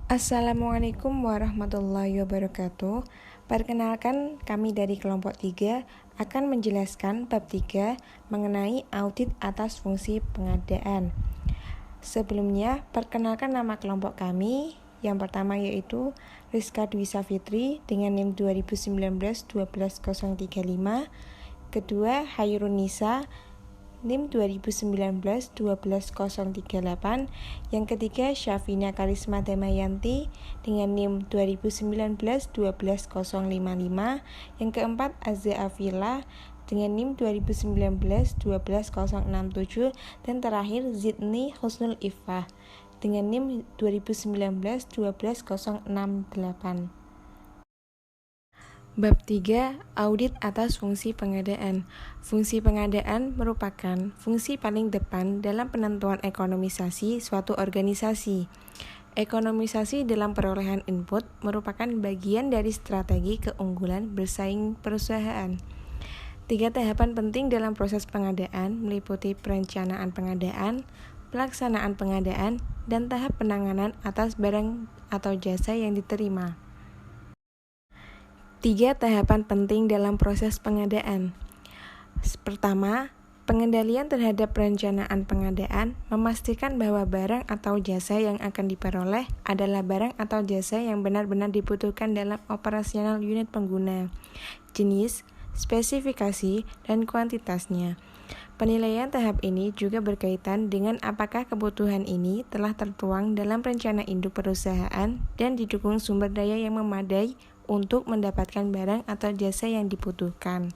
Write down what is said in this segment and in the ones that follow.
Assalamualaikum warahmatullahi wabarakatuh. Perkenalkan, kami dari kelompok 3 akan menjelaskan bab 3 mengenai audit atas fungsi pengadaan. Sebelumnya, perkenalkan nama kelompok kami. Yang pertama yaitu Rizka Dwi Safitri dengan NIM 2019-12035. Kedua, Hayrun Nisa NIM 2019-12038. Yang ketiga, Syafina Karisma Damayanti dengan NIM 2019-12055. Yang keempat, Azza Afila dengan NIM 2019-12067. Dan terakhir, Zidni Husnul Iffah dengan NIM 2019-12068. Bab 3. Audit atas fungsi pengadaan. Fungsi pengadaan merupakan fungsi paling depan dalam penentuan ekonomisasi suatu organisasi. Ekonomisasi dalam perolehan input merupakan bagian dari strategi keunggulan bersaing perusahaan. 3 tahapan penting dalam proses pengadaan meliputi perencanaan pengadaan, pelaksanaan pengadaan, dan tahap penanganan atas barang atau jasa yang diterima. 3 tahapan penting dalam proses pengadaan. Pertama, pengendalian terhadap perencanaan pengadaan memastikan bahwa barang atau jasa yang akan diperoleh adalah barang atau jasa yang benar-benar dibutuhkan dalam operasional unit pengguna, jenis, spesifikasi, dan kuantitasnya. Penilaian tahap ini juga berkaitan dengan apakah kebutuhan ini telah tertuang dalam rencana induk perusahaan dan didukung sumber daya yang memadai untuk mendapatkan barang atau jasa yang dibutuhkan.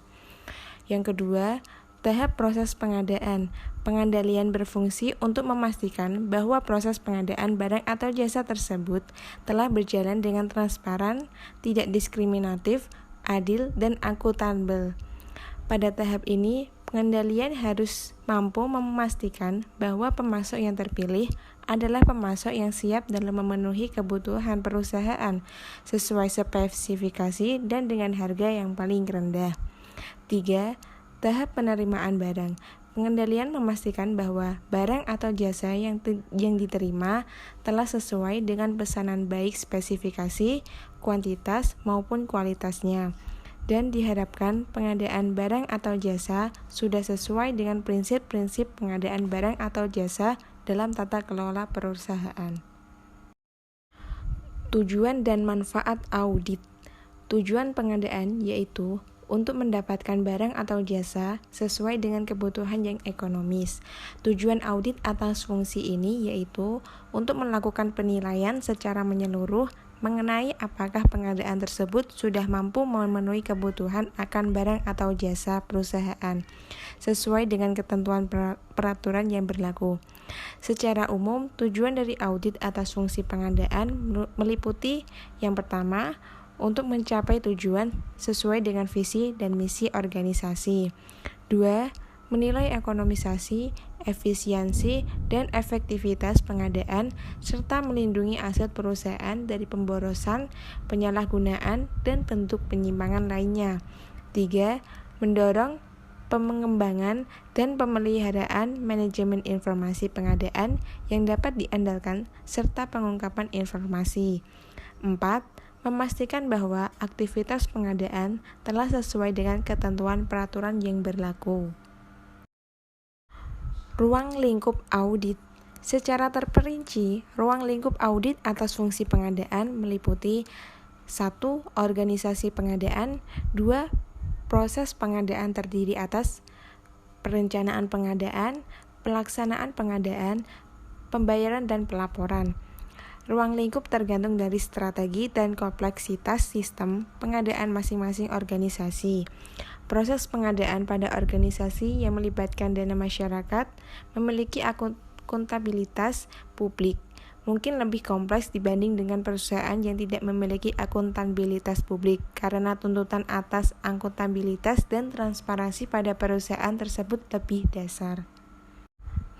Yang kedua, tahap proses pengadaan. Pengendalian berfungsi untuk memastikan bahwa proses pengadaan barang atau jasa tersebut telah berjalan dengan transparan, tidak diskriminatif, adil, dan akuntabel. Pada tahap ini, pengendalian harus mampu memastikan bahwa pemasok yang terpilih adalah pemasok yang siap dalam memenuhi kebutuhan perusahaan sesuai spesifikasi dan dengan harga yang paling rendah. 3. Tahap penerimaan barang. Pengendalian memastikan bahwa barang atau jasa yang diterima telah sesuai dengan pesanan baik spesifikasi, kuantitas maupun kualitasnya. Dan diharapkan pengadaan barang atau jasa sudah sesuai dengan prinsip-prinsip pengadaan barang atau jasa dalam tata kelola perusahaan. Tujuan dan manfaat audit. Tujuan pengadaan yaitu untuk mendapatkan barang atau jasa sesuai dengan kebutuhan yang ekonomis. Tujuan audit atas fungsi ini yaitu untuk melakukan penilaian secara menyeluruh mengenai apakah pengadaan tersebut sudah mampu memenuhi kebutuhan akan barang atau jasa perusahaan sesuai dengan ketentuan peraturan yang berlaku. Secara umum, tujuan dari audit atas fungsi pengadaan meliputi yang pertama, untuk mencapai tujuan sesuai dengan visi dan misi organisasi. 2. Menilai ekonomisasi, efisiensi, dan efektivitas pengadaan, serta melindungi aset perusahaan dari pemborosan, penyalahgunaan, dan bentuk penyimpangan lainnya. 3. Mendorong pengembangan dan pemeliharaan manajemen informasi pengadaan yang dapat diandalkan, serta pengungkapan informasi. 4. Memastikan bahwa aktivitas pengadaan telah sesuai dengan ketentuan peraturan yang berlaku. Ruang lingkup audit. Secara terperinci, ruang lingkup audit atas fungsi pengadaan meliputi 1. Organisasi pengadaan. 2. Proses pengadaan terdiri atas perencanaan pengadaan, pelaksanaan pengadaan, pembayaran, dan pelaporan. Ruang lingkup tergantung dari strategi dan kompleksitas sistem pengadaan masing-masing organisasi. Proses pengadaan pada organisasi yang melibatkan dana masyarakat memiliki akuntabilitas publik. Mungkin lebih kompleks dibanding dengan perusahaan yang tidak memiliki akuntabilitas publik karena tuntutan atas akuntabilitas dan transparansi pada perusahaan tersebut lebih dasar.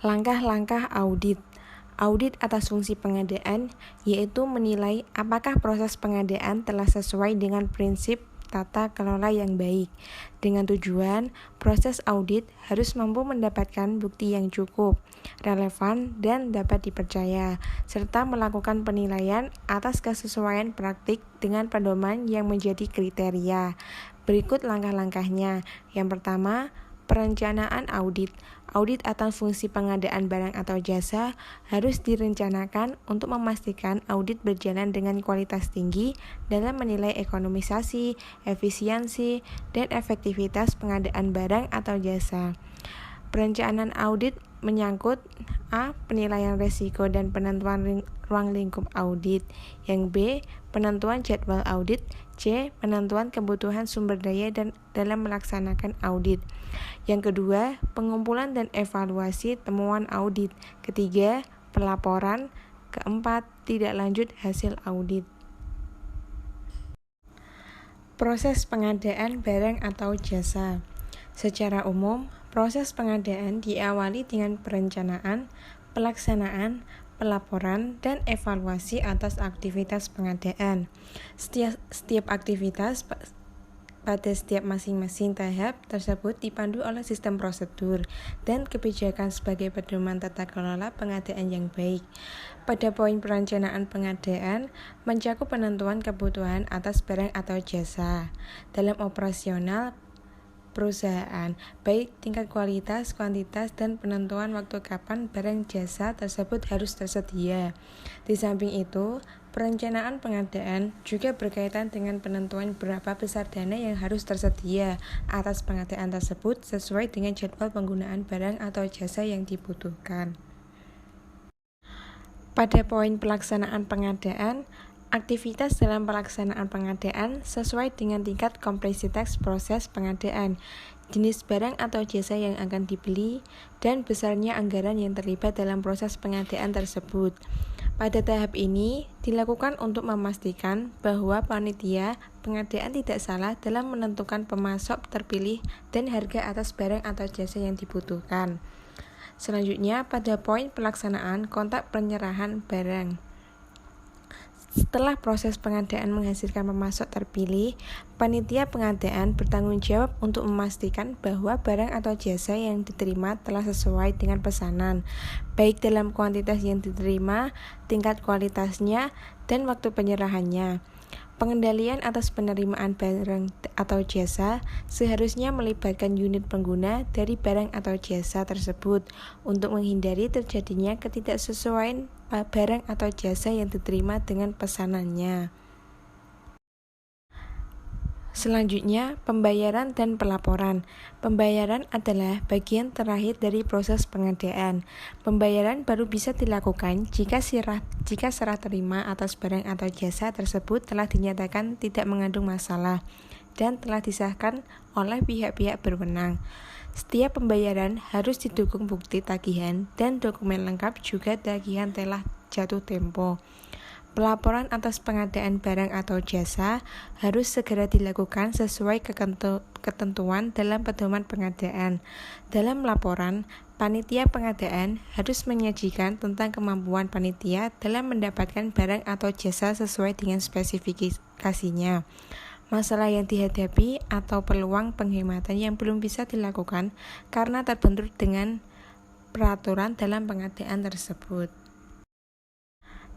Langkah-langkah audit. Audit atas fungsi pengadaan yaitu menilai apakah proses pengadaan telah sesuai dengan prinsip tata kelola yang baik. Dengan tujuan, proses audit harus mampu mendapatkan bukti yang cukup, relevan, dan dapat dipercaya, serta melakukan penilaian atas kesesuaian praktik dengan pedoman yang menjadi kriteria. Berikut langkah-langkahnya. Yang pertama, perencanaan audit. Audit atas fungsi pengadaan barang atau jasa harus direncanakan untuk memastikan audit berjalan dengan kualitas tinggi dalam menilai ekonomisasi, efisiensi, dan efektivitas pengadaan barang atau jasa. Perencanaan audit menyangkut A. Penilaian risiko dan penentuan ruang lingkup audit. Yang B. Penentuan jadwal audit. C. Penentuan kebutuhan sumber daya dan dalam melaksanakan audit. Yang kedua, pengumpulan dan evaluasi temuan audit. Ketiga, pelaporan. Keempat, tidak lanjut hasil audit. Proses pengadaan barang atau jasa. Secara umum, proses pengadaan diawali dengan perencanaan, pelaksanaan, pelaporan, dan evaluasi atas aktivitas pengadaan. Setiap aktivitas pada setiap masing-masing tahap tersebut dipandu oleh sistem prosedur dan kebijakan sebagai pedoman tata kelola pengadaan yang baik. Pada poin perencanaan pengadaan, mencakup penentuan kebutuhan atas barang atau jasa dalam operasional perusahaan, baik tingkat kualitas, kuantitas, dan penentuan waktu kapan barang jasa tersebut harus tersedia. Di samping itu, perencanaan pengadaan juga berkaitan dengan penentuan berapa besar dana yang harus tersedia atas pengadaan tersebut sesuai dengan jadwal penggunaan barang atau jasa yang dibutuhkan. Pada poin pelaksanaan pengadaan, aktivitas dalam pelaksanaan pengadaan sesuai dengan tingkat kompleksitas proses pengadaan, jenis barang atau jasa yang akan dibeli, dan besarnya anggaran yang terlibat dalam proses pengadaan tersebut. Pada tahap ini, dilakukan untuk memastikan bahwa panitia pengadaan tidak salah dalam menentukan pemasok terpilih dan harga atas barang atau jasa yang dibutuhkan. Selanjutnya, pada poin pelaksanaan kontak penyerahan barang. Setelah proses pengadaan menghasilkan pemasok terpilih, panitia pengadaan bertanggung jawab untuk memastikan bahwa barang atau jasa yang diterima telah sesuai dengan pesanan, baik dalam kuantitas yang diterima, tingkat kualitasnya, dan waktu penyerahannya. Pengendalian atas penerimaan barang atau jasa seharusnya melibatkan unit pengguna dari barang atau jasa tersebut untuk menghindari terjadinya ketidaksesuaian barang atau jasa yang diterima dengan pesanannya. Selanjutnya, pembayaran dan pelaporan. Pembayaran adalah bagian terakhir dari proses pengadaan. Pembayaran baru bisa dilakukan jika serah terima atas barang atau jasa tersebut telah dinyatakan tidak mengandung masalah dan telah disahkan oleh pihak-pihak berwenang. Setiap pembayaran harus didukung bukti tagihan dan dokumen lengkap juga tagihan telah jatuh tempo. Pelaporan atas pengadaan barang atau jasa harus segera dilakukan sesuai ketentuan dalam pedoman pengadaan. Dalam laporan, panitia pengadaan harus menyajikan tentang kemampuan panitia dalam mendapatkan barang atau jasa sesuai dengan spesifikasinya, masalah yang dihadapi atau peluang penghematan yang belum bisa dilakukan karena terbentur dengan peraturan dalam pengadaan tersebut.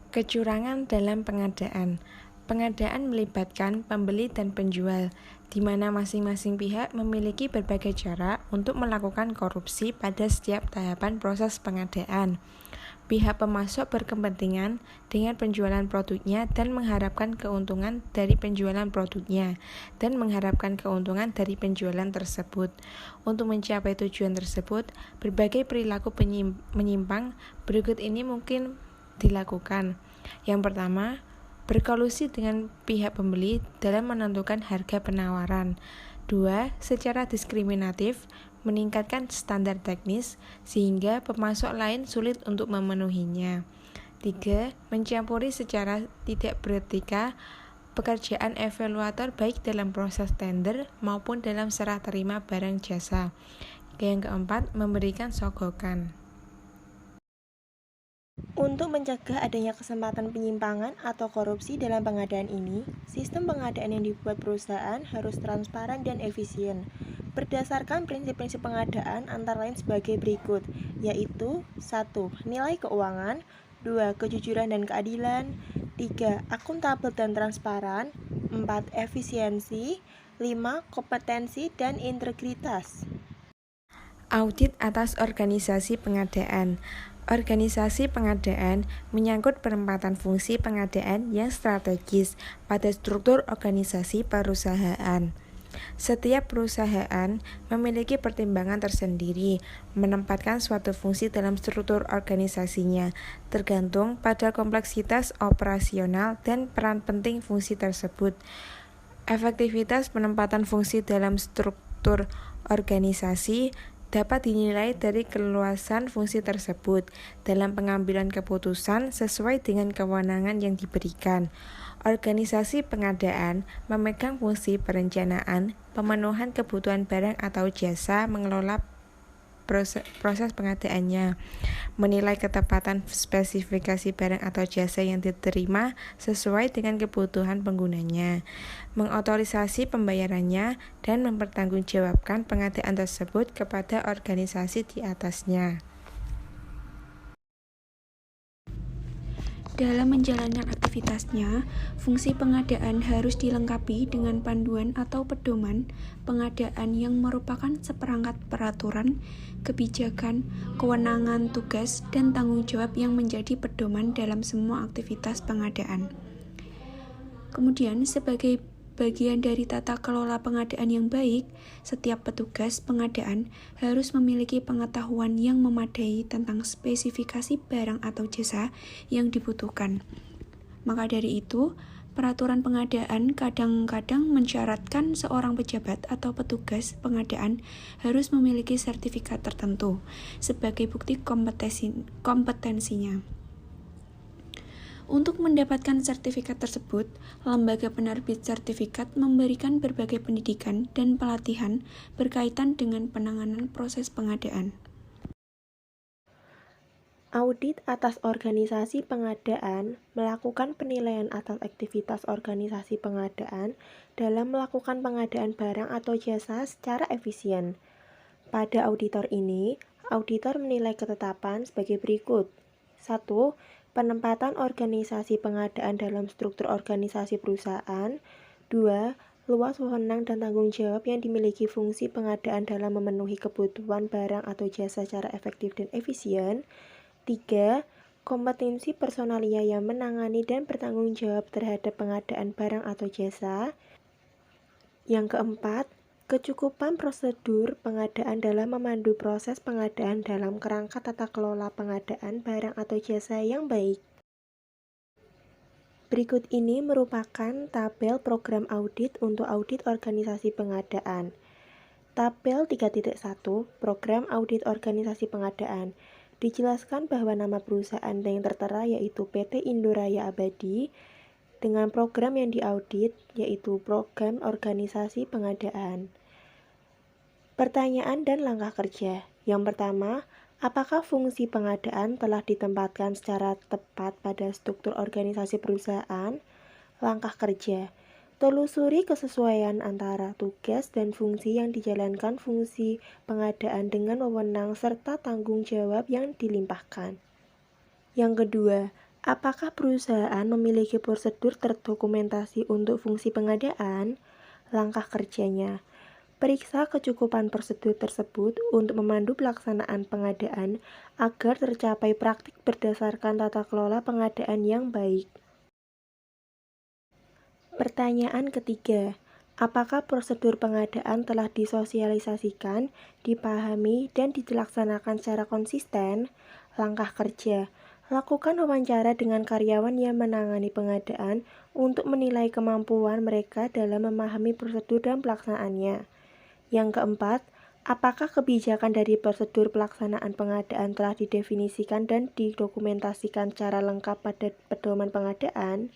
Kecurangan dalam pengadaan. Pengadaan melibatkan pembeli dan penjual, di mana masing-masing pihak memiliki berbagai cara untuk melakukan korupsi pada setiap tahapan proses pengadaan. Pihak pemasok berkepentingan dengan penjualan produknya dan mengharapkan keuntungan dari penjualan produknya dan mengharapkan keuntungan dari penjualan tersebut. Untuk mencapai tujuan tersebut, berbagai perilaku menyimpang berikut ini mungkin dilakukan. Yang pertama, berkolusi dengan pihak pembeli dalam menentukan harga penawaran. 2. Secara diskriminatif, meningkatkan standar teknis sehingga pemasok lain sulit untuk memenuhinya. 3. Mencampuri secara tidak beretika pekerjaan evaluator baik dalam proses tender maupun dalam serah terima barang jasa. Yang keempat, memberikan sogokan. Untuk mencegah adanya kesempatan penyimpangan atau korupsi dalam pengadaan ini, sistem pengadaan yang dibuat perusahaan harus transparan dan efisien. Berdasarkan prinsip-prinsip pengadaan antara lain sebagai berikut, yaitu 1. Nilai keuangan, 2. Kejujuran dan keadilan, 3. Akuntabel dan transparan, 4. Efisiensi, 5. Kompetensi dan integritas. Audit atas organisasi pengadaan. Organisasi pengadaan menyangkut penempatan fungsi pengadaan yang strategis pada struktur organisasi perusahaan. Setiap perusahaan memiliki pertimbangan tersendiri menempatkan suatu fungsi dalam struktur organisasinya, tergantung pada kompleksitas operasional dan peran penting fungsi tersebut. Efektivitas penempatan fungsi dalam struktur organisasi dapat dinilai dari keluasan fungsi tersebut dalam pengambilan keputusan sesuai dengan kewenangan yang diberikan. Organisasi pengadaan memegang fungsi perencanaan, pemenuhan kebutuhan barang atau jasa, mengelola proses pengadaannya, menilai ketepatan spesifikasi barang atau jasa yang diterima sesuai dengan kebutuhan penggunanya, mengotorisasi pembayarannya, dan mempertanggungjawabkan pengadaan tersebut kepada organisasi di atasnya. Dalam menjalankan aktivitasnya, fungsi pengadaan harus dilengkapi dengan panduan atau pedoman pengadaan yang merupakan seperangkat peraturan, kebijakan, kewenangan, tugas, dan tanggung jawab yang menjadi pedoman dalam semua aktivitas pengadaan. Kemudian, sebagai bagian dari tata kelola pengadaan yang baik, setiap petugas pengadaan harus memiliki pengetahuan yang memadai tentang spesifikasi barang atau jasa yang dibutuhkan. Maka dari itu, peraturan pengadaan kadang-kadang mensyaratkan seorang pejabat atau petugas pengadaan harus memiliki sertifikat tertentu sebagai bukti kompetensinya. Untuk mendapatkan sertifikat tersebut, lembaga penerbit sertifikat memberikan berbagai pendidikan dan pelatihan berkaitan dengan penanganan proses pengadaan. Audit atas organisasi pengadaan melakukan penilaian atas aktivitas organisasi pengadaan dalam melakukan pengadaan barang atau jasa secara efisien. Pada auditor ini, auditor menilai ketetapan sebagai berikut. 1. Penempatan organisasi pengadaan dalam struktur organisasi perusahaan. 2. Luas wewenang dan tanggung jawab yang dimiliki fungsi pengadaan dalam memenuhi kebutuhan barang atau jasa secara efektif dan efisien. 3. Kompetensi personalia yang menangani dan bertanggung jawab terhadap pengadaan barang atau jasa. Yang keempat, kecukupan prosedur pengadaan dalam memandu proses pengadaan dalam kerangka tata kelola pengadaan barang atau jasa yang baik. Berikut ini merupakan tabel program audit untuk audit organisasi pengadaan. Tabel 3.1 Program Audit Organisasi Pengadaan. Dijelaskan bahwa nama perusahaan yang tertera yaitu PT Indoraya Abadi dengan program yang diaudit yaitu program organisasi pengadaan. Pertanyaan dan langkah kerja. Yang pertama, apakah fungsi pengadaan telah ditempatkan secara tepat pada struktur organisasi perusahaan? Langkah kerja. Telusuri kesesuaian antara tugas dan fungsi yang dijalankan fungsi pengadaan dengan wewenang serta tanggung jawab yang dilimpahkan. Yang kedua, apakah perusahaan memiliki prosedur terdokumentasi untuk fungsi pengadaan? Langkah kerjanya. Periksa kecukupan prosedur tersebut untuk memandu pelaksanaan pengadaan agar tercapai praktik berdasarkan tata kelola pengadaan yang baik. Pertanyaan ketiga, apakah prosedur pengadaan telah disosialisasikan, dipahami, dan dilaksanakan secara konsisten? Langkah kerja, lakukan wawancara dengan karyawan yang menangani pengadaan untuk menilai kemampuan mereka dalam memahami prosedur dan pelaksanaannya. Yang keempat, apakah kebijakan dari prosedur pelaksanaan pengadaan telah didefinisikan dan didokumentasikan secara lengkap pada pedoman pengadaan?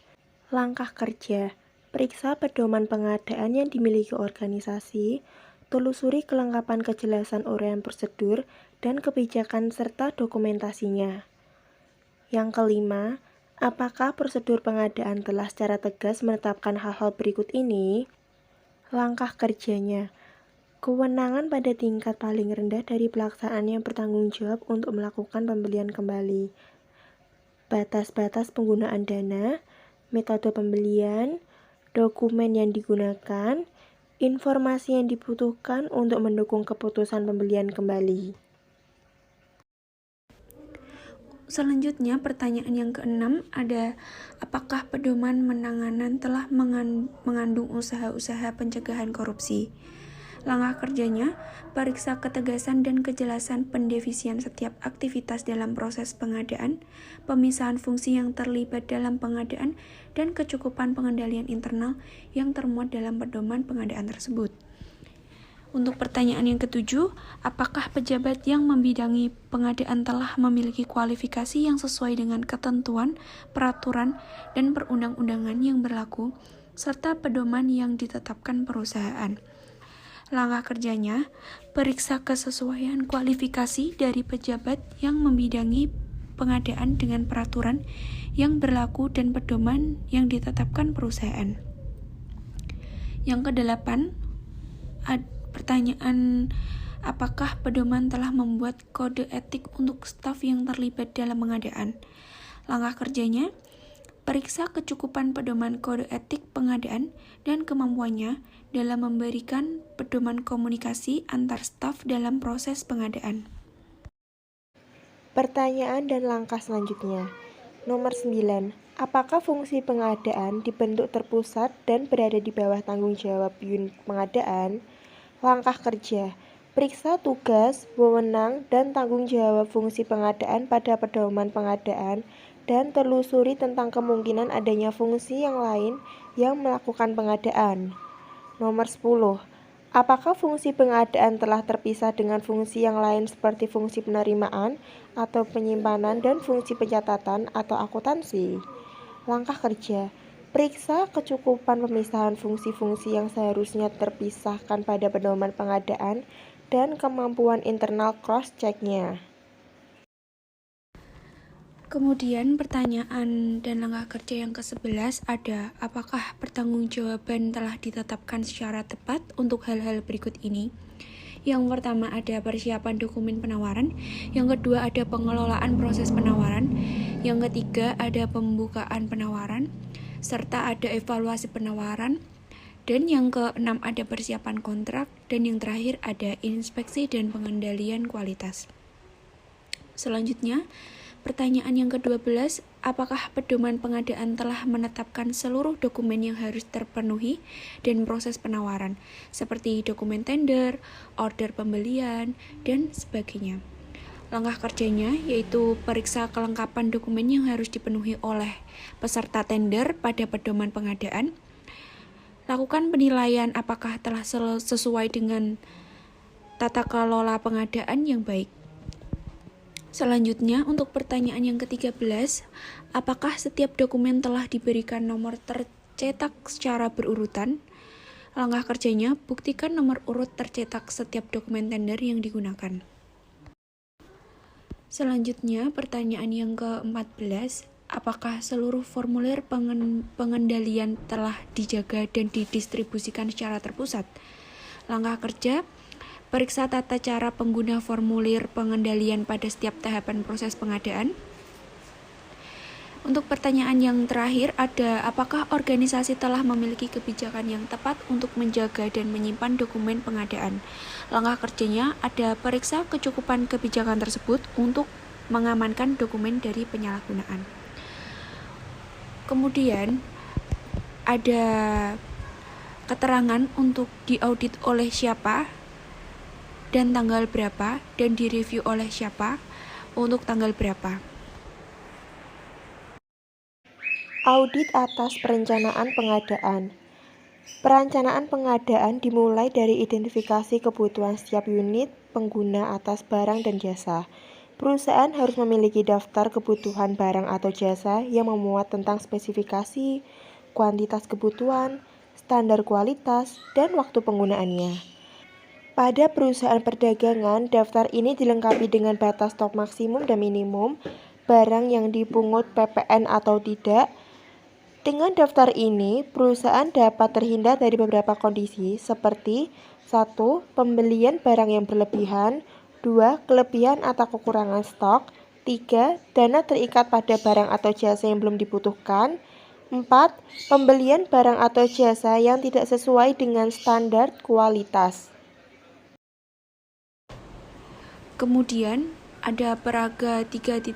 Langkah kerja, periksa pedoman pengadaan yang dimiliki organisasi, telusuri kelengkapan kejelasan uraian prosedur dan kebijakan serta dokumentasinya. Yang kelima, apakah prosedur pengadaan telah secara tegas menetapkan hal-hal berikut ini? Langkah kerjanya. Kewenangan pada tingkat paling rendah dari pelaksanaan yang bertanggung jawab untuk melakukan pembelian kembali. Batas-batas penggunaan dana, metode pembelian, dokumen yang digunakan, informasi yang dibutuhkan untuk mendukung keputusan pembelian kembali. Selanjutnya, pertanyaan yang keenam ada, apakah pedoman penanganan telah mengandung usaha-usaha pencegahan korupsi? Langkah kerjanya, periksa ketegasan dan kejelasan pendefinian setiap aktivitas dalam proses pengadaan, pemisahan fungsi yang terlibat dalam pengadaan, dan kecukupan pengendalian internal yang termuat dalam pedoman pengadaan tersebut. Untuk pertanyaan yang ketujuh, apakah pejabat yang membidangi pengadaan telah memiliki kualifikasi yang sesuai dengan ketentuan, peraturan, dan perundang-undangan yang berlaku, serta pedoman yang ditetapkan perusahaan? Langkah kerjanya, periksa kesesuaian kualifikasi dari pejabat yang membidangi pengadaan dengan peraturan yang berlaku dan pedoman yang ditetapkan perusahaan. Yang kedelapan, pertanyaan, apakah pedoman telah membuat kode etik untuk staf yang terlibat dalam pengadaan? Langkah kerjanya, periksa kecukupan pedoman kode etik pengadaan dan kemampuannya dalam memberikan pedoman komunikasi antar staf dalam proses pengadaan. Pertanyaan dan langkah selanjutnya. Nomor 9. Apakah fungsi pengadaan dibentuk terpusat dan berada di bawah tanggung jawab unit pengadaan? Langkah kerja. Periksa tugas, wewenang, dan tanggung jawab fungsi pengadaan pada pedoman pengadaan dan telusuri tentang kemungkinan adanya fungsi yang lain yang melakukan pengadaan. Nomor 10. Apakah fungsi pengadaan telah terpisah dengan fungsi yang lain seperti fungsi penerimaan atau penyimpanan dan fungsi pencatatan atau akuntansi? Langkah kerja. Periksa kecukupan pemisahan fungsi-fungsi yang seharusnya terpisahkan pada pedoman pengadaan dan kemampuan internal cross-check-nya. Kemudian pertanyaan dan langkah kerja yang ke-11 ada, apakah pertanggungjawaban telah ditetapkan secara tepat untuk hal-hal berikut ini? Yang pertama ada persiapan dokumen penawaran, yang kedua ada pengelolaan proses penawaran, yang ketiga ada pembukaan penawaran, serta ada evaluasi penawaran, dan yang keenam ada persiapan kontrak, dan yang terakhir ada inspeksi dan pengendalian kualitas. Selanjutnya, pertanyaan yang ke-12, apakah pedoman pengadaan telah menetapkan seluruh dokumen yang harus terpenuhi dan proses penawaran, seperti dokumen tender, order pembelian, dan sebagainya. Langkah kerjanya yaitu periksa kelengkapan dokumen yang harus dipenuhi oleh peserta tender pada pedoman pengadaan, lakukan penilaian apakah telah sesuai dengan tata kelola pengadaan yang baik. Selanjutnya, untuk pertanyaan yang ke-13, apakah setiap dokumen telah diberikan nomor tercetak secara berurutan? Langkah kerjanya, buktikan nomor urut tercetak setiap dokumen tender yang digunakan. Selanjutnya, pertanyaan yang ke-14, apakah seluruh formulir pengendalian telah dijaga dan didistribusikan secara terpusat? Langkah kerja, periksa tata cara pengguna formulir pengendalian pada setiap tahapan proses pengadaan. Untuk pertanyaan yang terakhir ada, apakah organisasi telah memiliki kebijakan yang tepat untuk menjaga dan menyimpan dokumen pengadaan? Langkah kerjanya ada periksa kecukupan kebijakan tersebut untuk mengamankan dokumen dari penyalahgunaan. Kemudian ada keterangan untuk diaudit oleh siapa dan tanggal berapa, dan direview oleh siapa untuk tanggal berapa. Audit atas perencanaan pengadaan. Perencanaan pengadaan dimulai dari identifikasi kebutuhan setiap unit pengguna atas barang dan jasa. Perusahaan harus memiliki daftar kebutuhan barang atau jasa yang memuat tentang spesifikasi, kuantitas kebutuhan, standar kualitas, dan waktu penggunaannya. Pada perusahaan perdagangan, daftar ini dilengkapi dengan batas stok maksimum dan minimum, barang yang dipungut PPN atau tidak. Dengan daftar ini, perusahaan dapat terhindar dari beberapa kondisi seperti 1. Pembelian barang yang berlebihan, 2. Kelebihan atau kekurangan stok, 3. Dana terikat pada barang atau jasa yang belum dibutuhkan, 4. Pembelian barang atau jasa yang tidak sesuai dengan standar kualitas. Kemudian ada peraga 3.1,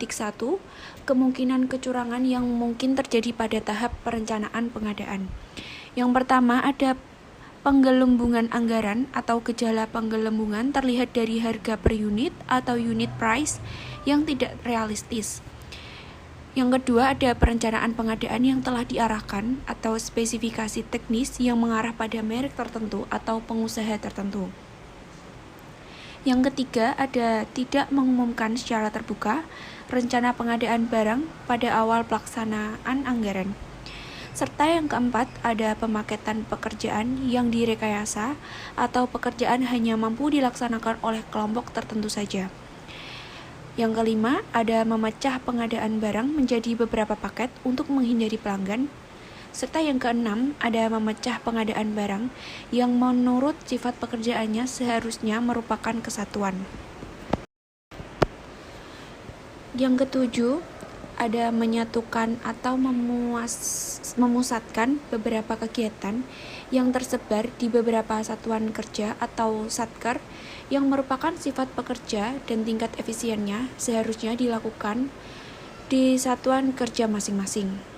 kemungkinan kecurangan yang mungkin terjadi pada tahap perencanaan pengadaan. Yang pertama ada penggelembungan anggaran atau gejala penggelembungan terlihat dari harga per unit atau unit price yang tidak realistis. Yang kedua ada perencanaan pengadaan yang telah diarahkan atau spesifikasi teknis yang mengarah pada merek tertentu atau pengusaha tertentu. Yang ketiga ada tidak mengumumkan secara terbuka rencana pengadaan barang pada awal pelaksanaan anggaran. Serta yang keempat ada pemaketan pekerjaan yang direkayasa atau pekerjaan hanya mampu dilaksanakan oleh kelompok tertentu saja. Yang kelima ada memecah pengadaan barang menjadi beberapa paket untuk menghindari pelanggan. Serta yang keenam, ada memecah pengadaan barang yang menurut sifat pekerjaannya seharusnya merupakan kesatuan. Yang ketujuh, ada menyatukan atau memusatkan beberapa kegiatan yang tersebar di beberapa satuan kerja atau satker yang merupakan sifat pekerja dan tingkat efisiennya seharusnya dilakukan di satuan kerja masing-masing.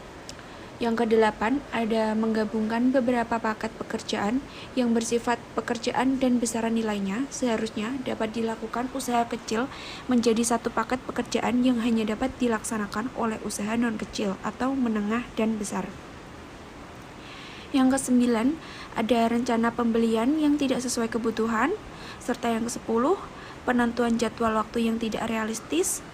Yang kedelapan, ada menggabungkan beberapa paket pekerjaan yang bersifat pekerjaan dan besaran nilainya seharusnya dapat dilakukan usaha kecil menjadi satu paket pekerjaan yang hanya dapat dilaksanakan oleh usaha non-kecil atau menengah dan besar. Yang kesembilan, ada rencana pembelian yang tidak sesuai kebutuhan, serta yang ke-10, penentuan jadwal waktu yang tidak realistis.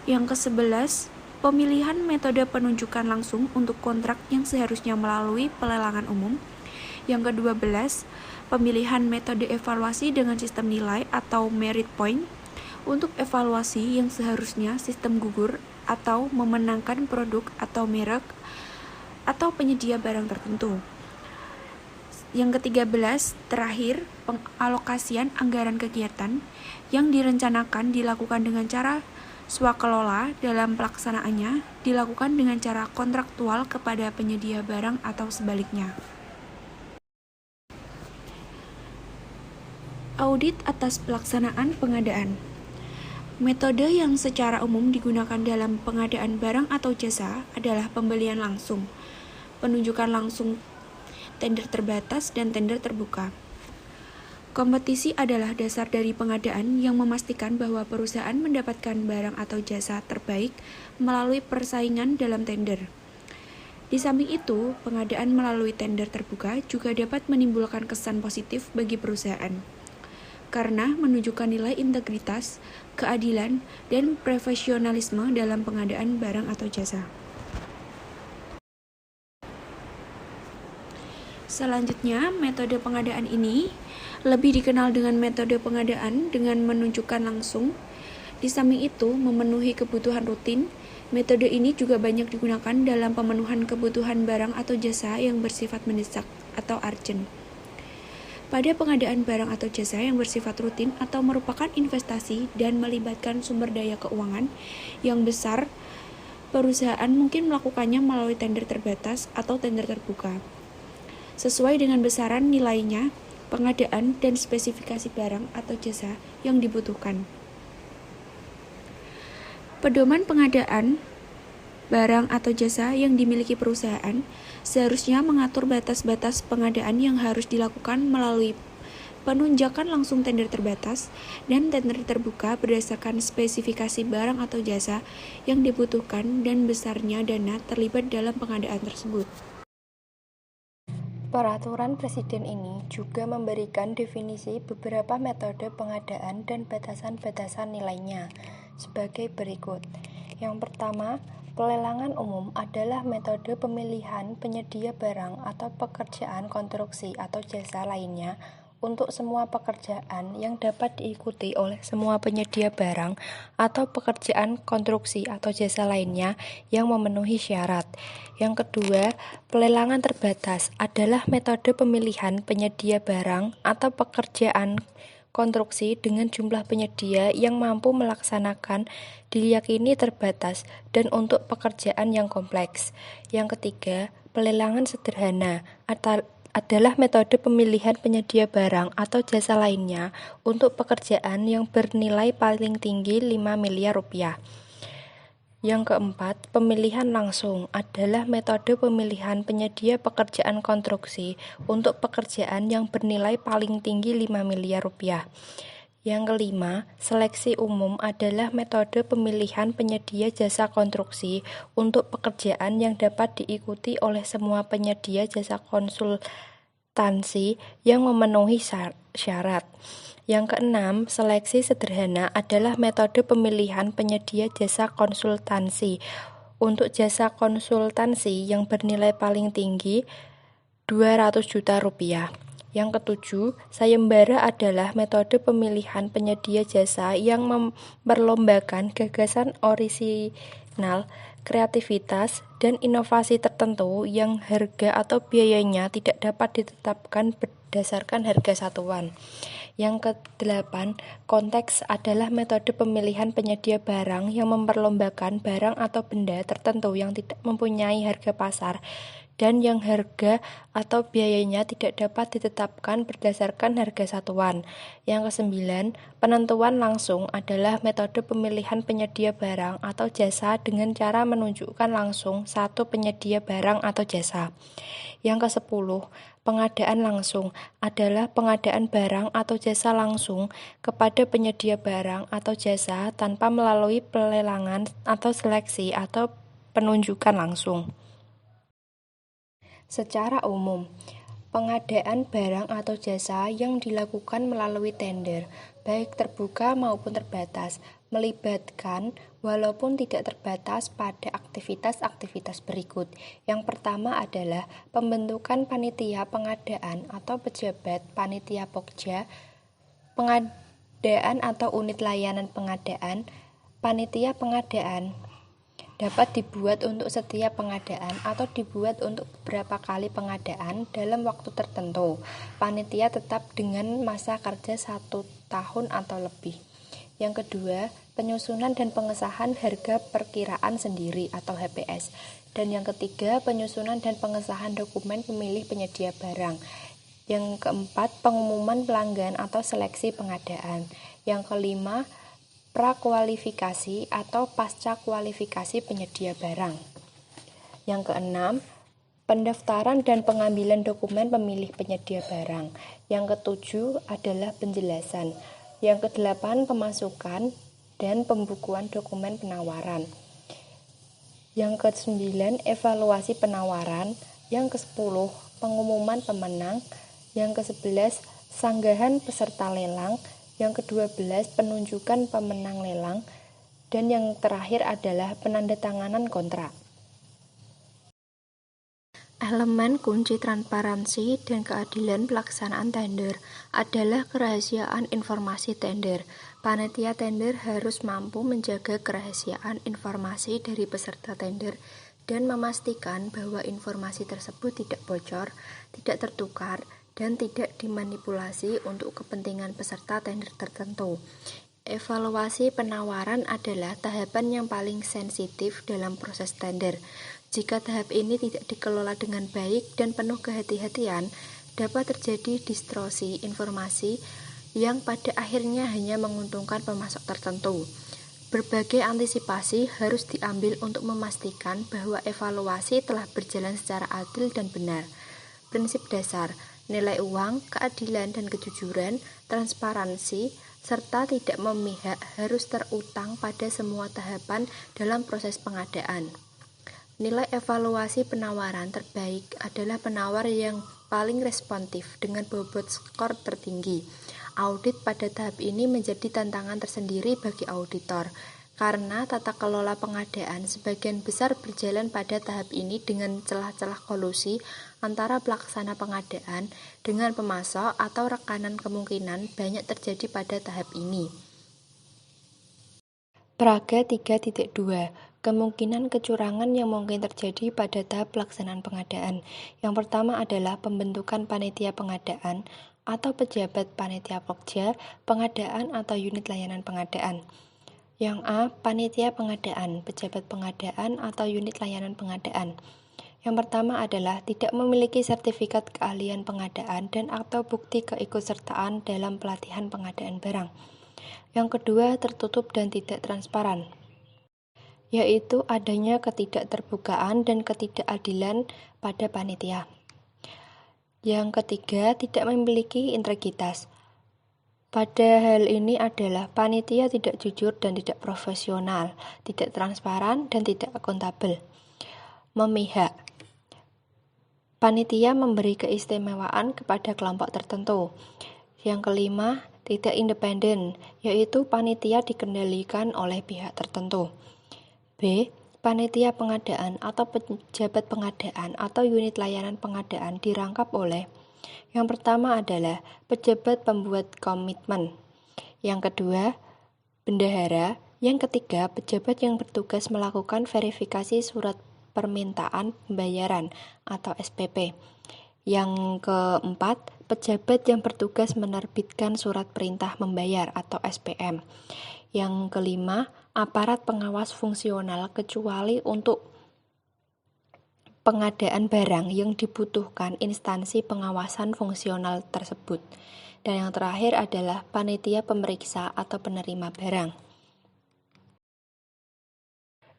Yang ke-11, pemilihan metode penunjukan langsung untuk kontrak yang seharusnya melalui pelelangan umum. Yang ke-12, pemilihan metode evaluasi dengan sistem nilai atau merit point untuk evaluasi yang seharusnya sistem gugur atau memenangkan produk atau merek atau penyedia barang tertentu. Yang ke-13, terakhir, pengalokasian anggaran kegiatan yang direncanakan dilakukan dengan cara swakelola dalam pelaksanaannya dilakukan dengan cara kontraktual kepada penyedia barang atau sebaliknya. Audit atas pelaksanaan pengadaan. Metode yang secara umum digunakan dalam pengadaan barang atau jasa adalah pembelian langsung, penunjukan langsung, tender terbatas, dan tender terbuka. Kompetisi adalah dasar dari pengadaan yang memastikan bahwa perusahaan mendapatkan barang atau jasa terbaik melalui persaingan dalam tender. Di samping itu, pengadaan melalui tender terbuka juga dapat menimbulkan kesan positif bagi perusahaan, karena menunjukkan nilai integritas, keadilan, dan profesionalisme dalam pengadaan barang atau jasa. Selanjutnya, metode pengadaan ini lebih dikenal dengan metode pengadaan dengan menunjukkan langsung. Di samping itu, memenuhi kebutuhan rutin. Metode ini juga banyak digunakan dalam pemenuhan kebutuhan barang atau jasa yang bersifat mendesak atau urgent. Pada pengadaan barang atau jasa yang bersifat rutin atau merupakan investasi dan melibatkan sumber daya keuangan yang besar, perusahaan mungkin melakukannya melalui tender terbatas atau tender terbuka. Sesuai dengan besaran nilainya, pengadaan, dan spesifikasi barang atau jasa yang dibutuhkan. Pedoman pengadaan barang atau jasa yang dimiliki perusahaan seharusnya mengatur batas-batas pengadaan yang harus dilakukan melalui penunjakan langsung tender terbatas dan tender terbuka berdasarkan spesifikasi barang atau jasa yang dibutuhkan dan besarnya dana terlibat dalam pengadaan tersebut. Peraturan Presiden ini juga memberikan definisi beberapa metode pengadaan dan batasan-batasan nilainya sebagai berikut. Yang pertama, pelelangan umum adalah metode pemilihan penyedia barang atau pekerjaan konstruksi atau jasa lainnya untuk semua pekerjaan yang dapat diikuti oleh semua penyedia barang atau pekerjaan konstruksi atau jasa lainnya yang memenuhi syarat. Yang kedua, pelelangan terbatas adalah metode pemilihan penyedia barang atau pekerjaan konstruksi dengan jumlah penyedia yang mampu melaksanakan diyakini terbatas dan untuk pekerjaan yang kompleks. Yang ketiga, pelelangan sederhana adalah metode pemilihan penyedia barang atau jasa lainnya untuk pekerjaan yang bernilai paling tinggi 5 miliar rupiah. Yang keempat, pemilihan langsung adalah metode pemilihan penyedia pekerjaan konstruksi untuk pekerjaan yang bernilai paling tinggi 5 miliar rupiah. Yang kelima, seleksi umum adalah metode pemilihan penyedia jasa konstruksi untuk pekerjaan yang dapat diikuti oleh semua penyedia jasa konsultansi yang memenuhi syarat. Yang keenam, seleksi sederhana adalah metode pemilihan penyedia jasa konsultansi untuk jasa konsultansi yang bernilai paling tinggi 200 juta rupiah. Yang ketujuh, sayembara adalah metode pemilihan penyedia jasa yang memperlombakan gagasan orisinal, kreativitas, dan inovasi tertentu yang harga atau biayanya tidak dapat ditetapkan berdasarkan harga satuan. Yang kedelapan, konteks adalah metode pemilihan penyedia barang yang memperlombakan barang atau benda tertentu yang tidak mempunyai harga pasar dan yang harga atau biayanya tidak dapat ditetapkan berdasarkan harga satuan. Yang kesembilan, penentuan langsung adalah metode pemilihan penyedia barang atau jasa dengan cara menunjukkan langsung satu penyedia barang atau jasa. Yang kesepuluh, pengadaan langsung adalah pengadaan barang atau jasa langsung kepada penyedia barang atau jasa tanpa melalui pelelangan atau seleksi atau penunjukan langsung. Secara umum, pengadaan barang atau jasa yang dilakukan melalui tender, baik terbuka maupun terbatas, melibatkan walaupun tidak terbatas pada aktivitas-aktivitas berikut. Yang pertama adalah pembentukan panitia pengadaan atau pejabat panitia pokja, pengadaan atau unit layanan pengadaan, panitia pengadaan dapat dibuat untuk setiap pengadaan atau dibuat untuk beberapa kali pengadaan dalam waktu tertentu. Panitia tetap dengan masa kerja 1 tahun atau lebih. Yang kedua, penyusunan dan pengesahan harga perkiraan sendiri atau HPS. Dan yang ketiga, penyusunan dan pengesahan dokumen pemilih penyedia barang. Yang keempat, pengumuman pelanggan atau seleksi pengadaan. Yang kelima, prakualifikasi atau pasca kualifikasi penyedia barang. Yang keenam, pendaftaran dan pengambilan dokumen pemilih penyedia barang. Yang ketujuh adalah penjelasan. Yang kedelapan, pemasukan dan pembukuan dokumen penawaran. Yang kesembilan, evaluasi penawaran. Yang kesepuluh, pengumuman pemenang. Yang kesebelas, sanggahan peserta lelang. Yang ke-12, penunjukan pemenang lelang. Dan yang terakhir adalah penandatanganan kontrak. Elemen kunci transparansi dan keadilan pelaksanaan tender adalah kerahasiaan informasi tender. Panitia tender harus mampu menjaga kerahasiaan informasi dari peserta tender dan memastikan bahwa informasi tersebut tidak bocor, tidak tertukar, dan tidak dimanipulasi untuk kepentingan peserta tender tertentu. Evaluasi penawaran adalah tahapan yang paling sensitif dalam proses tender. Jika tahap ini tidak dikelola dengan baik dan penuh kehati-hatian, dapat terjadi distorsi informasi yang pada akhirnya hanya menguntungkan pemasok tertentu. Berbagai antisipasi harus diambil untuk memastikan bahwa evaluasi telah berjalan secara adil dan benar. Prinsip dasar nilai uang, keadilan dan kejujuran, transparansi, serta tidak memihak harus terutang pada semua tahapan dalam proses pengadaan. Nilai evaluasi penawaran terbaik adalah penawar yang paling responsif dengan bobot skor tertinggi. Audit pada tahap ini menjadi tantangan tersendiri bagi auditor, karena tata kelola pengadaan sebagian besar berjalan pada tahap ini dengan celah-celah kolusi antara pelaksana pengadaan dengan pemasok atau rekanan kemungkinan banyak terjadi pada tahap ini. Praga 3.2 Kemungkinan kecurangan yang mungkin terjadi pada tahap pelaksanaan pengadaan. Yang pertama adalah pembentukan panitia pengadaan atau pejabat panitia pokja, pengadaan atau unit layanan pengadaan. Yang A. Panitia pengadaan, pejabat pengadaan atau unit layanan pengadaan. Yang pertama adalah tidak memiliki sertifikat keahlian pengadaan dan atau bukti keikutsertaan dalam pelatihan pengadaan barang. Yang kedua, tertutup dan tidak transparan, yaitu adanya ketidakterbukaan dan ketidakadilan pada panitia. Yang ketiga, tidak memiliki integritas. Pada hal ini adalah panitia tidak jujur dan tidak profesional, tidak transparan dan tidak akuntabel. Memihak. Panitia memberi keistimewaan kepada kelompok tertentu. Yang kelima, tidak independen, yaitu panitia dikendalikan oleh pihak tertentu. B. Panitia pengadaan atau pejabat pengadaan atau unit layanan pengadaan dirangkap oleh yang pertama adalah pejabat pembuat komitmen, yang kedua bendahara, yang ketiga pejabat yang bertugas melakukan verifikasi surat permintaan pembayaran atau SPP, yang keempat pejabat yang bertugas menerbitkan surat perintah membayar atau SPM, yang kelima aparat pengawas fungsional kecuali untuk pengadaan barang yang dibutuhkan instansi pengawasan fungsional tersebut. Dan yang terakhir adalah panitia pemeriksa atau penerima barang.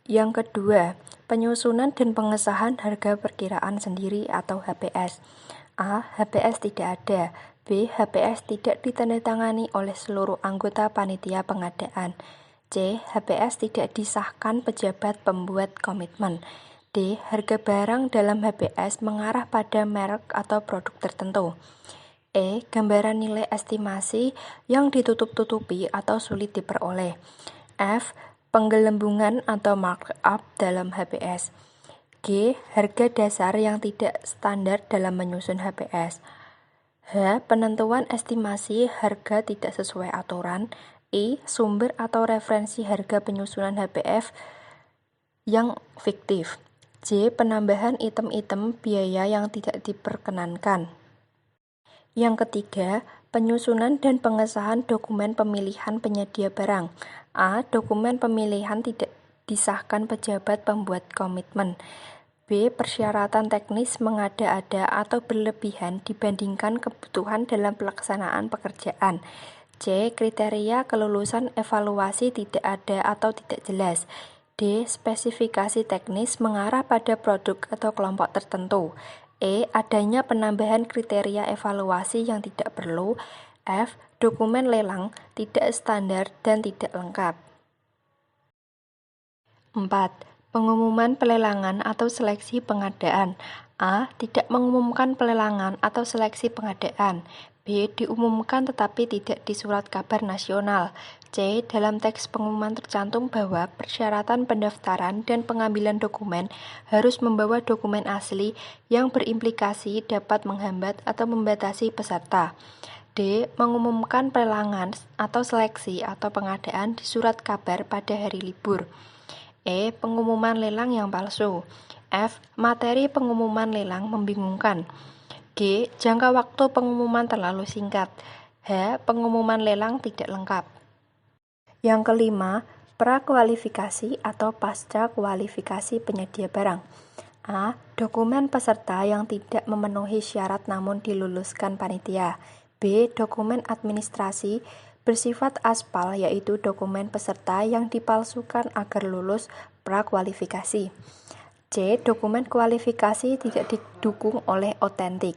Yang kedua, penyusunan dan pengesahan harga perkiraan sendiri atau HPS. A. HPS tidak ada. B. HPS tidak ditandatangani oleh seluruh anggota panitia pengadaan. C. HPS tidak disahkan pejabat pembuat komitmen. D. Harga barang dalam HPS mengarah pada merek atau produk tertentu. E. Gambaran nilai estimasi yang ditutup-tutupi atau sulit diperoleh. F. Penggelembungan atau markup dalam HPS. G. Harga dasar yang tidak standar dalam menyusun HPS. H. Penentuan estimasi harga tidak sesuai aturan. I. Sumber atau referensi harga penyusunan HPF yang fiktif. J. Penambahan item-item biaya yang tidak diperkenankan. Yang ketiga, penyusunan dan pengesahan dokumen pemilihan penyedia barang. A. Dokumen pemilihan tidak disahkan pejabat pembuat komitmen. B. Persyaratan teknis mengada-ada atau berlebihan dibandingkan kebutuhan dalam pelaksanaan pekerjaan. C. Kriteria kelulusan evaluasi tidak ada atau tidak jelas. D. Spesifikasi teknis mengarah pada produk atau kelompok tertentu. E. Adanya penambahan kriteria evaluasi yang tidak perlu. F. Dokumen lelang tidak standar dan tidak lengkap. 4. Pengumuman pelelangan atau seleksi pengadaan. A. Tidak mengumumkan pelelangan atau seleksi pengadaan. B. Diumumkan tetapi tidak di surat kabar nasional. C. Dalam teks pengumuman tercantum bahwa persyaratan pendaftaran dan pengambilan dokumen harus membawa dokumen asli yang berimplikasi dapat menghambat atau membatasi peserta. D. Mengumumkan pelelangan atau seleksi atau pengadaan di surat kabar pada hari libur. E. Pengumuman lelang yang palsu. F. Materi pengumuman lelang membingungkan. G. Jangka waktu pengumuman terlalu singkat. H. Pengumuman lelang tidak lengkap. Yang kelima, prakualifikasi atau pasca kualifikasi penyedia barang. A. Dokumen peserta yang tidak memenuhi syarat namun diluluskan panitia. B. Dokumen administrasi bersifat aspal, yaitu dokumen peserta yang dipalsukan agar lulus prakualifikasi. C. Dokumen kualifikasi tidak didukung oleh otentik.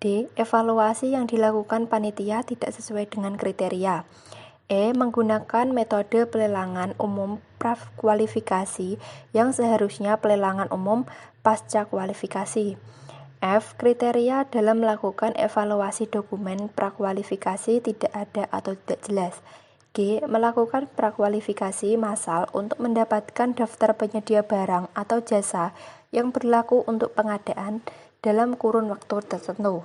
D. Evaluasi yang dilakukan panitia tidak sesuai dengan kriteria. E. Menggunakan metode pelelangan umum prakualifikasi yang seharusnya pelelangan umum pasca kualifikasi. F. Kriteria dalam melakukan evaluasi dokumen prakualifikasi tidak ada atau tidak jelas. G. Melakukan prakualifikasi massal untuk mendapatkan daftar penyedia barang atau jasa yang berlaku untuk pengadaan dalam kurun waktu tertentu.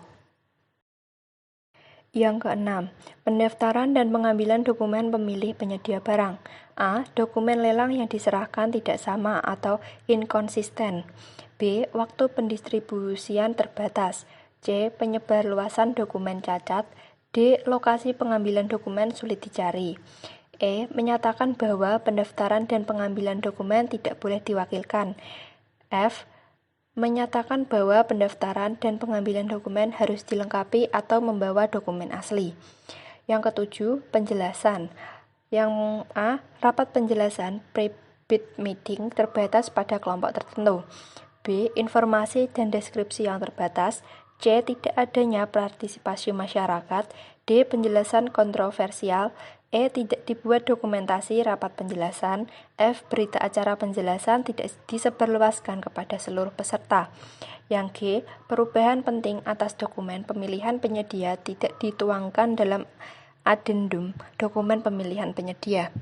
Yang keenam, pendaftaran dan pengambilan dokumen pemilih penyedia barang. A. Dokumen lelang yang diserahkan tidak sama atau inkonsisten. B. Waktu pendistribusian terbatas. C. Penyebarluasan dokumen cacat. D. Lokasi pengambilan dokumen sulit dicari. E. Menyatakan bahwa pendaftaran dan pengambilan dokumen tidak boleh diwakilkan. F. Menyatakan bahwa pendaftaran dan pengambilan dokumen harus dilengkapi atau membawa dokumen asli. Yang ketujuh, penjelasan. Yang A. Rapat penjelasan pre-bid meeting terbatas pada kelompok tertentu. B. Informasi dan deskripsi yang terbatas. C. Tidak adanya partisipasi masyarakat. D. Penjelasan kontroversial. E. Tidak dibuat dokumentasi rapat penjelasan. F. Berita acara penjelasan tidak disebarluaskan kepada seluruh peserta. Yang G. Perubahan penting atas dokumen pemilihan penyedia tidak dituangkan dalam adendum dokumen pemilihan penyedia.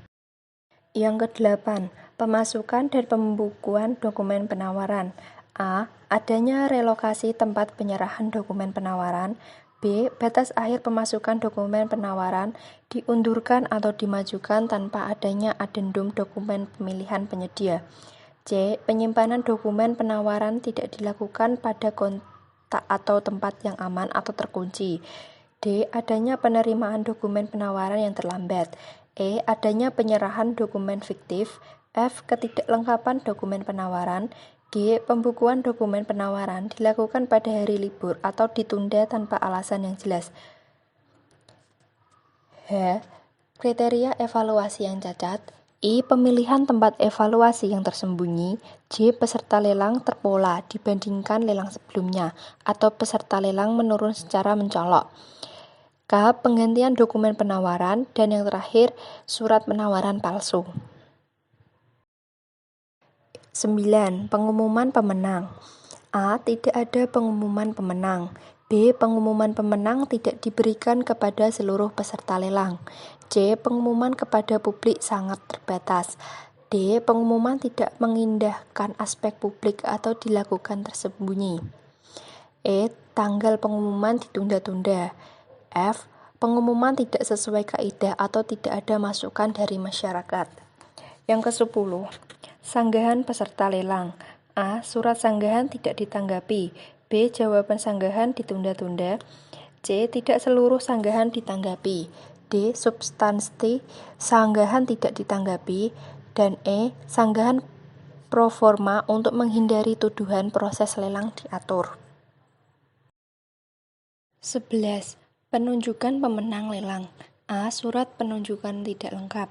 Yang kedelapan, pemasukan dan pembukuan dokumen penawaran. A. Adanya relokasi tempat penyerahan dokumen penawaran. B. Batas akhir pemasukan dokumen penawaran diundurkan atau dimajukan tanpa adanya adendum dokumen pemilihan penyedia. C. Penyimpanan dokumen penawaran tidak dilakukan pada kontak atau tempat yang aman atau terkunci. D. Adanya penerimaan dokumen penawaran yang terlambat. E. Adanya penyerahan dokumen fiktif. F. Ketidaklengkapan dokumen penawaran. G. Pembukuan dokumen penawaran dilakukan pada hari libur atau ditunda tanpa alasan yang jelas. H. Kriteria evaluasi yang cacat. I. Pemilihan tempat evaluasi yang tersembunyi. J. Peserta lelang terpola dibandingkan lelang sebelumnya atau peserta lelang menurun secara mencolok. K. Penggantian dokumen penawaran. Dan yang terakhir, surat penawaran palsu. 9. Pengumuman pemenang. A. Tidak ada pengumuman pemenang. B. Pengumuman pemenang tidak diberikan kepada seluruh peserta lelang. C. Pengumuman kepada publik sangat terbatas. D. Pengumuman tidak mengindahkan aspek publik atau dilakukan tersembunyi. E. Tanggal pengumuman ditunda-tunda. F. Pengumuman tidak sesuai kaidah atau tidak ada masukan dari masyarakat. Yang ke-10. Sanggahan peserta lelang. A. Surat sanggahan tidak ditanggapi. B. Jawaban sanggahan ditunda-tunda. C. Tidak seluruh sanggahan ditanggapi. D. Substansi sanggahan tidak ditanggapi. Dan E. Sanggahan proforma untuk menghindari tuduhan proses lelang diatur. 11. Penunjukan pemenang lelang. A. Surat penunjukan tidak lengkap.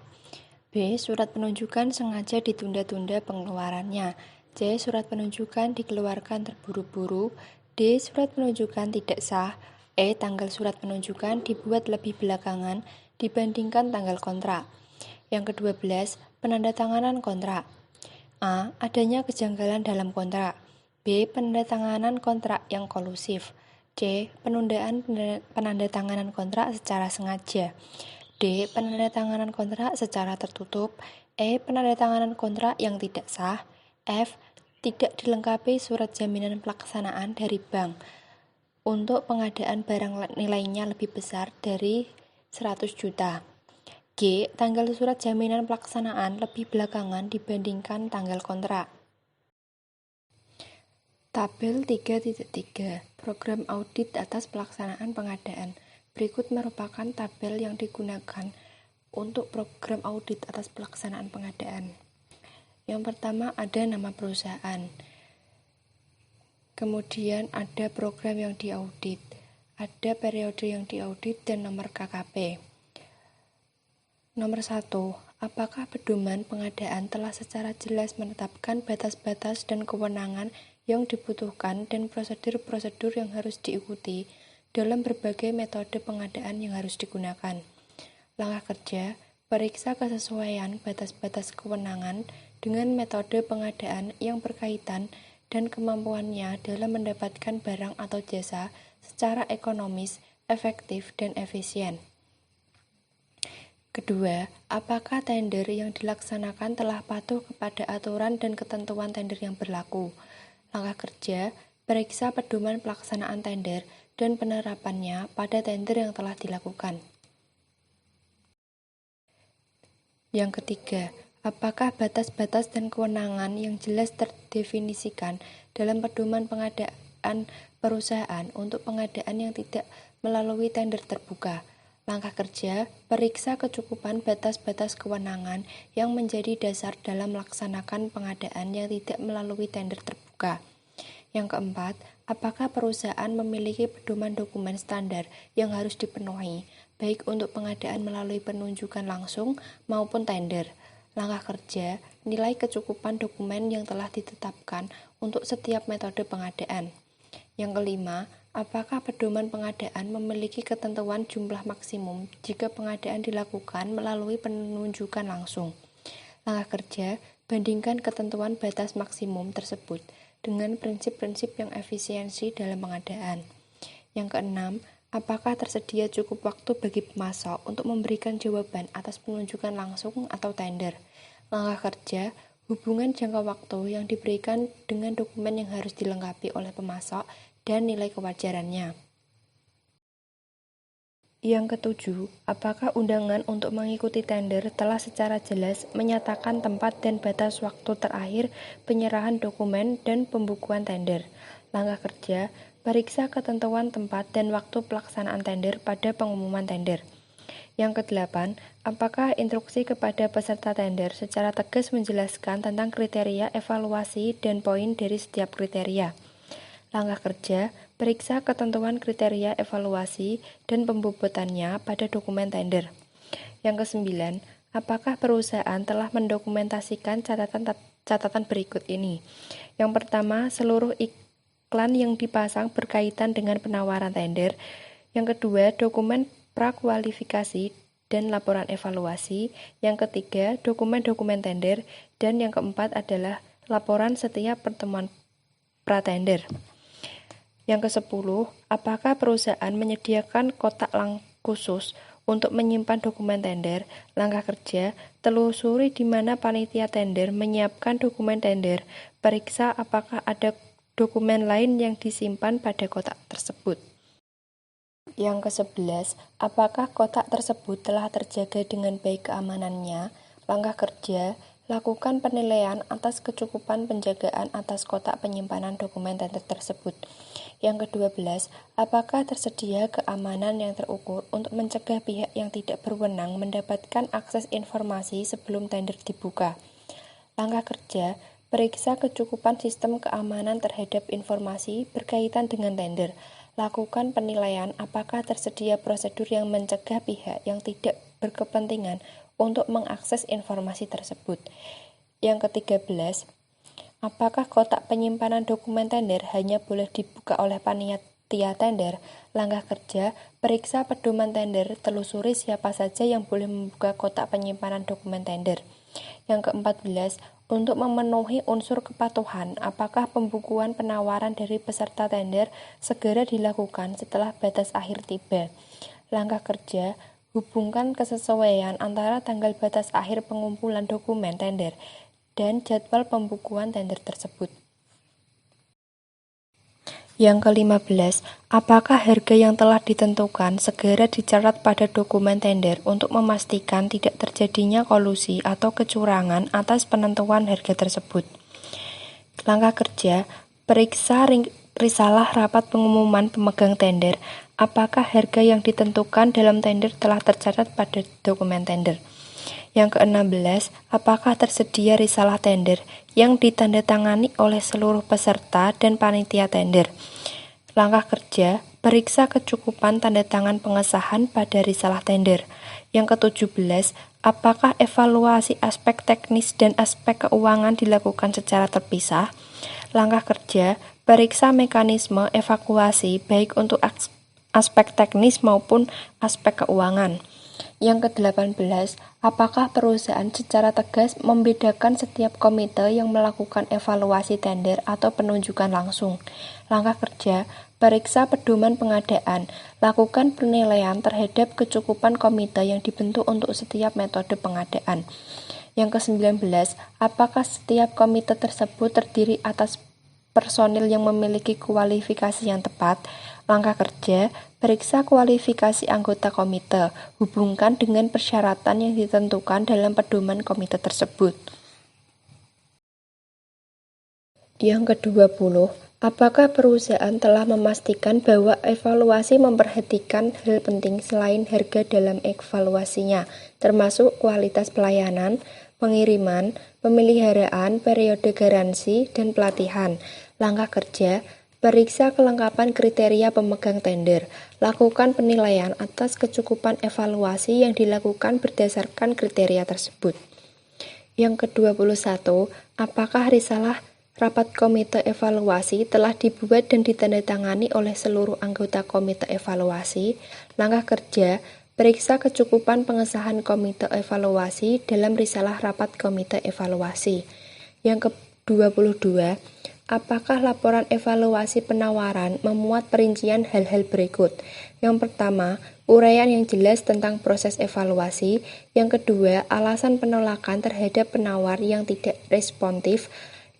B. Surat penunjukan sengaja ditunda-tunda pengeluarannya. C. Surat penunjukan dikeluarkan terburu-buru. D. Surat penunjukan tidak sah. E. Tanggal surat penunjukan dibuat lebih belakangan dibandingkan tanggal kontrak. Yang ke-12, penandatanganan kontrak. A. Adanya kejanggalan dalam kontrak. B. Penandatanganan kontrak yang kolusif. C. Penundaan penandatanganan kontrak secara sengaja. D. Penandatanganan kontrak secara tertutup. E. Penandatanganan kontrak yang tidak sah. F. Tidak dilengkapi surat jaminan pelaksanaan dari bank untuk pengadaan barang nilainya lebih besar dari 100 juta. G. Tanggal surat jaminan pelaksanaan lebih belakangan dibandingkan tanggal kontrak. Tabel 3.3 Program audit atas pelaksanaan pengadaan. Berikut merupakan tabel yang digunakan untuk program audit atas pelaksanaan pengadaan. Yang pertama ada nama perusahaan. Kemudian ada program yang diaudit, ada periode yang diaudit dan nomor KKP. Nomor 1. Apakah pedoman pengadaan telah secara jelas menetapkan batas-batas dan kewenangan yang dibutuhkan dan prosedur-prosedur yang harus diikuti dalam berbagai metode pengadaan yang harus digunakan. Langkah kerja, periksa kesesuaian batas-batas kewenangan dengan metode pengadaan yang berkaitan dan kemampuannya dalam mendapatkan barang atau jasa secara ekonomis, efektif, dan efisien. Kedua, apakah tender yang dilaksanakan telah patuh kepada aturan dan ketentuan tender yang berlaku? Langkah kerja, periksa pedoman pelaksanaan tender dan penerapannya pada tender yang telah dilakukan. Yang ketiga, apakah batas-batas dan kewenangan yang jelas terdefinisikan dalam pedoman pengadaan perusahaan untuk pengadaan yang tidak melalui tender terbuka? Langkah kerja, periksa kecukupan batas-batas kewenangan yang menjadi dasar dalam melaksanakan pengadaan yang tidak melalui tender terbuka. Yang keempat, apakah perusahaan memiliki pedoman dokumen standar yang harus dipenuhi, baik untuk pengadaan melalui penunjukan langsung maupun tender. Langkah kerja, nilai kecukupan dokumen yang telah ditetapkan untuk setiap metode pengadaan. Yang kelima, apakah pedoman pengadaan memiliki ketentuan jumlah maksimum jika pengadaan dilakukan melalui penunjukan langsung? Langkah kerja, bandingkan ketentuan batas maksimum tersebut dengan prinsip-prinsip yang efisiensi dalam pengadaan. Yang keenam, apakah tersedia cukup waktu bagi pemasok untuk memberikan jawaban atas penunjukan langsung atau tender? Langkah kerja, hubungan jangka waktu yang diberikan dengan dokumen yang harus dilengkapi oleh pemasok dan nilai kewajarannya. Yang ketujuh, apakah undangan untuk mengikuti tender telah secara jelas menyatakan tempat dan batas waktu terakhir penyerahan dokumen dan pembukuan tender? Langkah kerja, periksa ketentuan tempat dan waktu pelaksanaan tender pada pengumuman tender. Yang kedelapan, apakah instruksi kepada peserta tender secara tegas menjelaskan tentang kriteria evaluasi dan poin dari setiap kriteria? Langkah kerja, periksa ketentuan kriteria evaluasi dan pembobotannya pada dokumen tender. Yang kesembilan, apakah perusahaan telah mendokumentasikan catatan berikut ini? Yang pertama, seluruh iklan yang dipasang berkaitan dengan penawaran tender. Yang kedua, dokumen prakualifikasi dan laporan evaluasi. Yang ketiga, dokumen-dokumen tender. Dan yang keempat adalah laporan setiap pertemuan pra-tender. Yang ke-10, apakah perusahaan menyediakan kotak khusus untuk menyimpan dokumen tender? Langkah kerja, telusuri di mana panitia tender menyiapkan dokumen tender. Periksa apakah ada dokumen lain yang disimpan pada kotak tersebut. Yang ke-11, apakah kotak tersebut telah terjaga dengan baik keamanannya? Langkah kerja, lakukan penilaian atas kecukupan penjagaan atas kotak penyimpanan dokumen tender tersebut. Yang ke-12, apakah tersedia keamanan yang terukur untuk mencegah pihak yang tidak berwenang mendapatkan akses informasi sebelum tender dibuka? Langkah kerja, periksa kecukupan sistem keamanan terhadap informasi berkaitan dengan tender. Lakukan penilaian apakah tersedia prosedur yang mencegah pihak yang tidak berkepentingan untuk mengakses informasi tersebut. Yang ke-13, apakah kotak penyimpanan dokumen tender hanya boleh dibuka oleh panitia tender? Langkah kerja, periksa pedoman tender, telusuri siapa saja yang boleh membuka kotak penyimpanan dokumen tender. Yang ke-14, untuk memenuhi unsur kepatuhan, apakah pembukuan penawaran dari peserta tender segera dilakukan setelah batas akhir tiba? Langkah kerja, hubungkan kesesuaian antara tanggal batas akhir pengumpulan dokumen tender dan jadwal pembukuan tender tersebut. Yang ke-15, apakah harga yang telah ditentukan segera dicatat pada dokumen tender untuk memastikan tidak terjadinya kolusi atau kecurangan atas penentuan harga tersebut. Langkah kerja, periksa risalah rapat pengumuman pemegang tender, apakah harga yang ditentukan dalam tender telah tercatat pada dokumen tender. Yang ke-16, apakah tersedia risalah tender yang ditandatangani oleh seluruh peserta dan panitia tender. Langkah kerja, periksa kecukupan tanda tangan pengesahan pada risalah tender. Yang ke-17, apakah evaluasi aspek teknis dan aspek keuangan dilakukan secara terpisah. Langkah kerja, periksa mekanisme evakuasi baik untuk aspek teknis maupun aspek keuangan. Yang ke-18, apakah perusahaan secara tegas membedakan setiap komite yang melakukan evaluasi tender atau penunjukan langsung? Langkah kerja, periksa pedoman pengadaan, lakukan penilaian terhadap kecukupan komite yang dibentuk untuk setiap metode pengadaan. Yang ke-19, apakah setiap komite tersebut terdiri atas personil yang memiliki kualifikasi yang tepat? Langkah kerja, periksa kualifikasi anggota komite, hubungkan dengan persyaratan yang ditentukan dalam pedoman komite tersebut. Yang ke-20, apakah perusahaan telah memastikan bahwa evaluasi memperhatikan hal penting selain harga dalam evaluasinya, termasuk kualitas pelayanan, pengiriman, pemeliharaan, periode garansi, dan pelatihan? Langkah kerja, periksa kelengkapan kriteria pemegang tender, lakukan penilaian atas kecukupan evaluasi yang dilakukan berdasarkan kriteria tersebut. Yang ke-21, apakah risalah rapat komite evaluasi telah dibuat dan ditandatangani oleh seluruh anggota komite evaluasi? Langkah kerja, periksa kecukupan pengesahan komite evaluasi dalam risalah rapat komite evaluasi. Yang ke-22, apakah laporan evaluasi penawaran memuat perincian hal-hal berikut? Yang pertama, uraian yang jelas tentang proses evaluasi. Yang kedua, alasan penolakan terhadap penawar yang tidak responsif.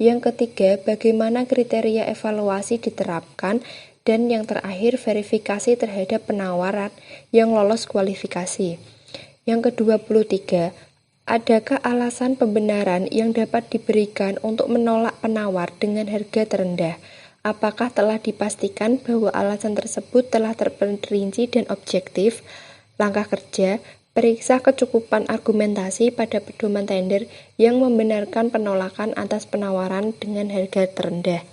Yang ketiga, bagaimana kriteria evaluasi diterapkan. Dan yang terakhir, verifikasi terhadap penawaran yang lolos kualifikasi. Yang ke-23, adakah alasan pembenaran yang dapat diberikan untuk menolak penawar dengan harga terendah? Apakah telah dipastikan bahwa alasan tersebut telah terperinci dan objektif? Langkah kerja, periksa kecukupan argumentasi pada pedoman tender yang membenarkan penolakan atas penawaran dengan harga terendah.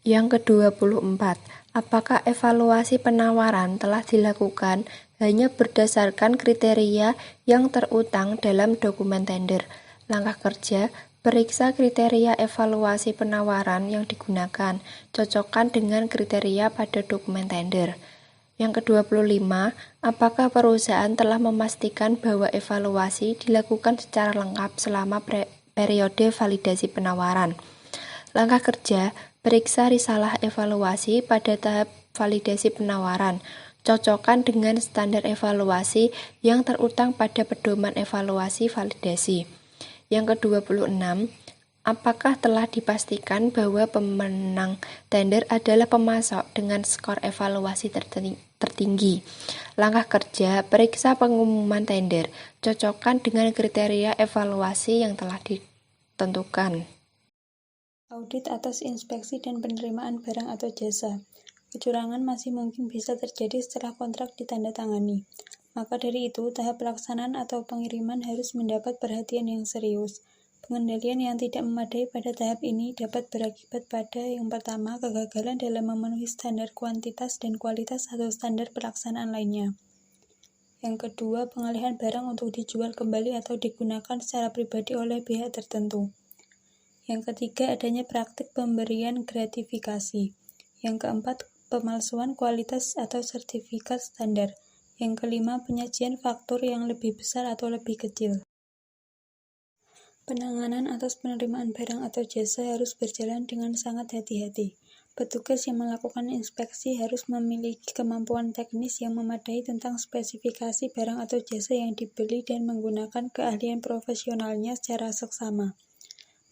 Yang ke-24, apakah evaluasi penawaran telah dilakukan hanya berdasarkan kriteria yang terutang dalam dokumen tender? Langkah kerja, periksa kriteria evaluasi penawaran yang digunakan, cocokkan dengan kriteria pada dokumen tender. Yang ke-25, apakah perusahaan telah memastikan bahwa evaluasi dilakukan secara lengkap selama periode validasi penawaran? Langkah kerja, periksa risalah evaluasi pada tahap validasi penawaran, cocokkan dengan standar evaluasi yang terutang pada pedoman evaluasi validasi. Yang ke-26, apakah telah dipastikan bahwa pemenang tender adalah pemasok dengan skor evaluasi tertinggi? Langkah kerja, periksa pengumuman tender, cocokkan dengan kriteria evaluasi yang telah ditentukan. Audit atas inspeksi dan penerimaan barang atau jasa. Kecurangan masih mungkin bisa terjadi setelah kontrak ditandatangani. Maka dari itu, tahap pelaksanaan atau pengiriman harus mendapat perhatian yang serius. Pengendalian yang tidak memadai pada tahap ini dapat berakibat pada yang pertama, kegagalan dalam memenuhi standar kuantitas dan kualitas atau standar pelaksanaan lainnya. Yang kedua, pengalihan barang untuk dijual kembali atau digunakan secara pribadi oleh pihak tertentu. Yang ketiga, adanya praktik pemberian gratifikasi. Yang keempat, pemalsuan kualitas atau sertifikat standar. Yang kelima, penyajian faktur yang lebih besar atau lebih kecil. Penanganan atas penerimaan barang atau jasa harus berjalan dengan sangat hati-hati. Petugas yang melakukan inspeksi harus memiliki kemampuan teknis yang memadai tentang spesifikasi barang atau jasa yang dibeli dan menggunakan keahlian profesionalnya secara seksama.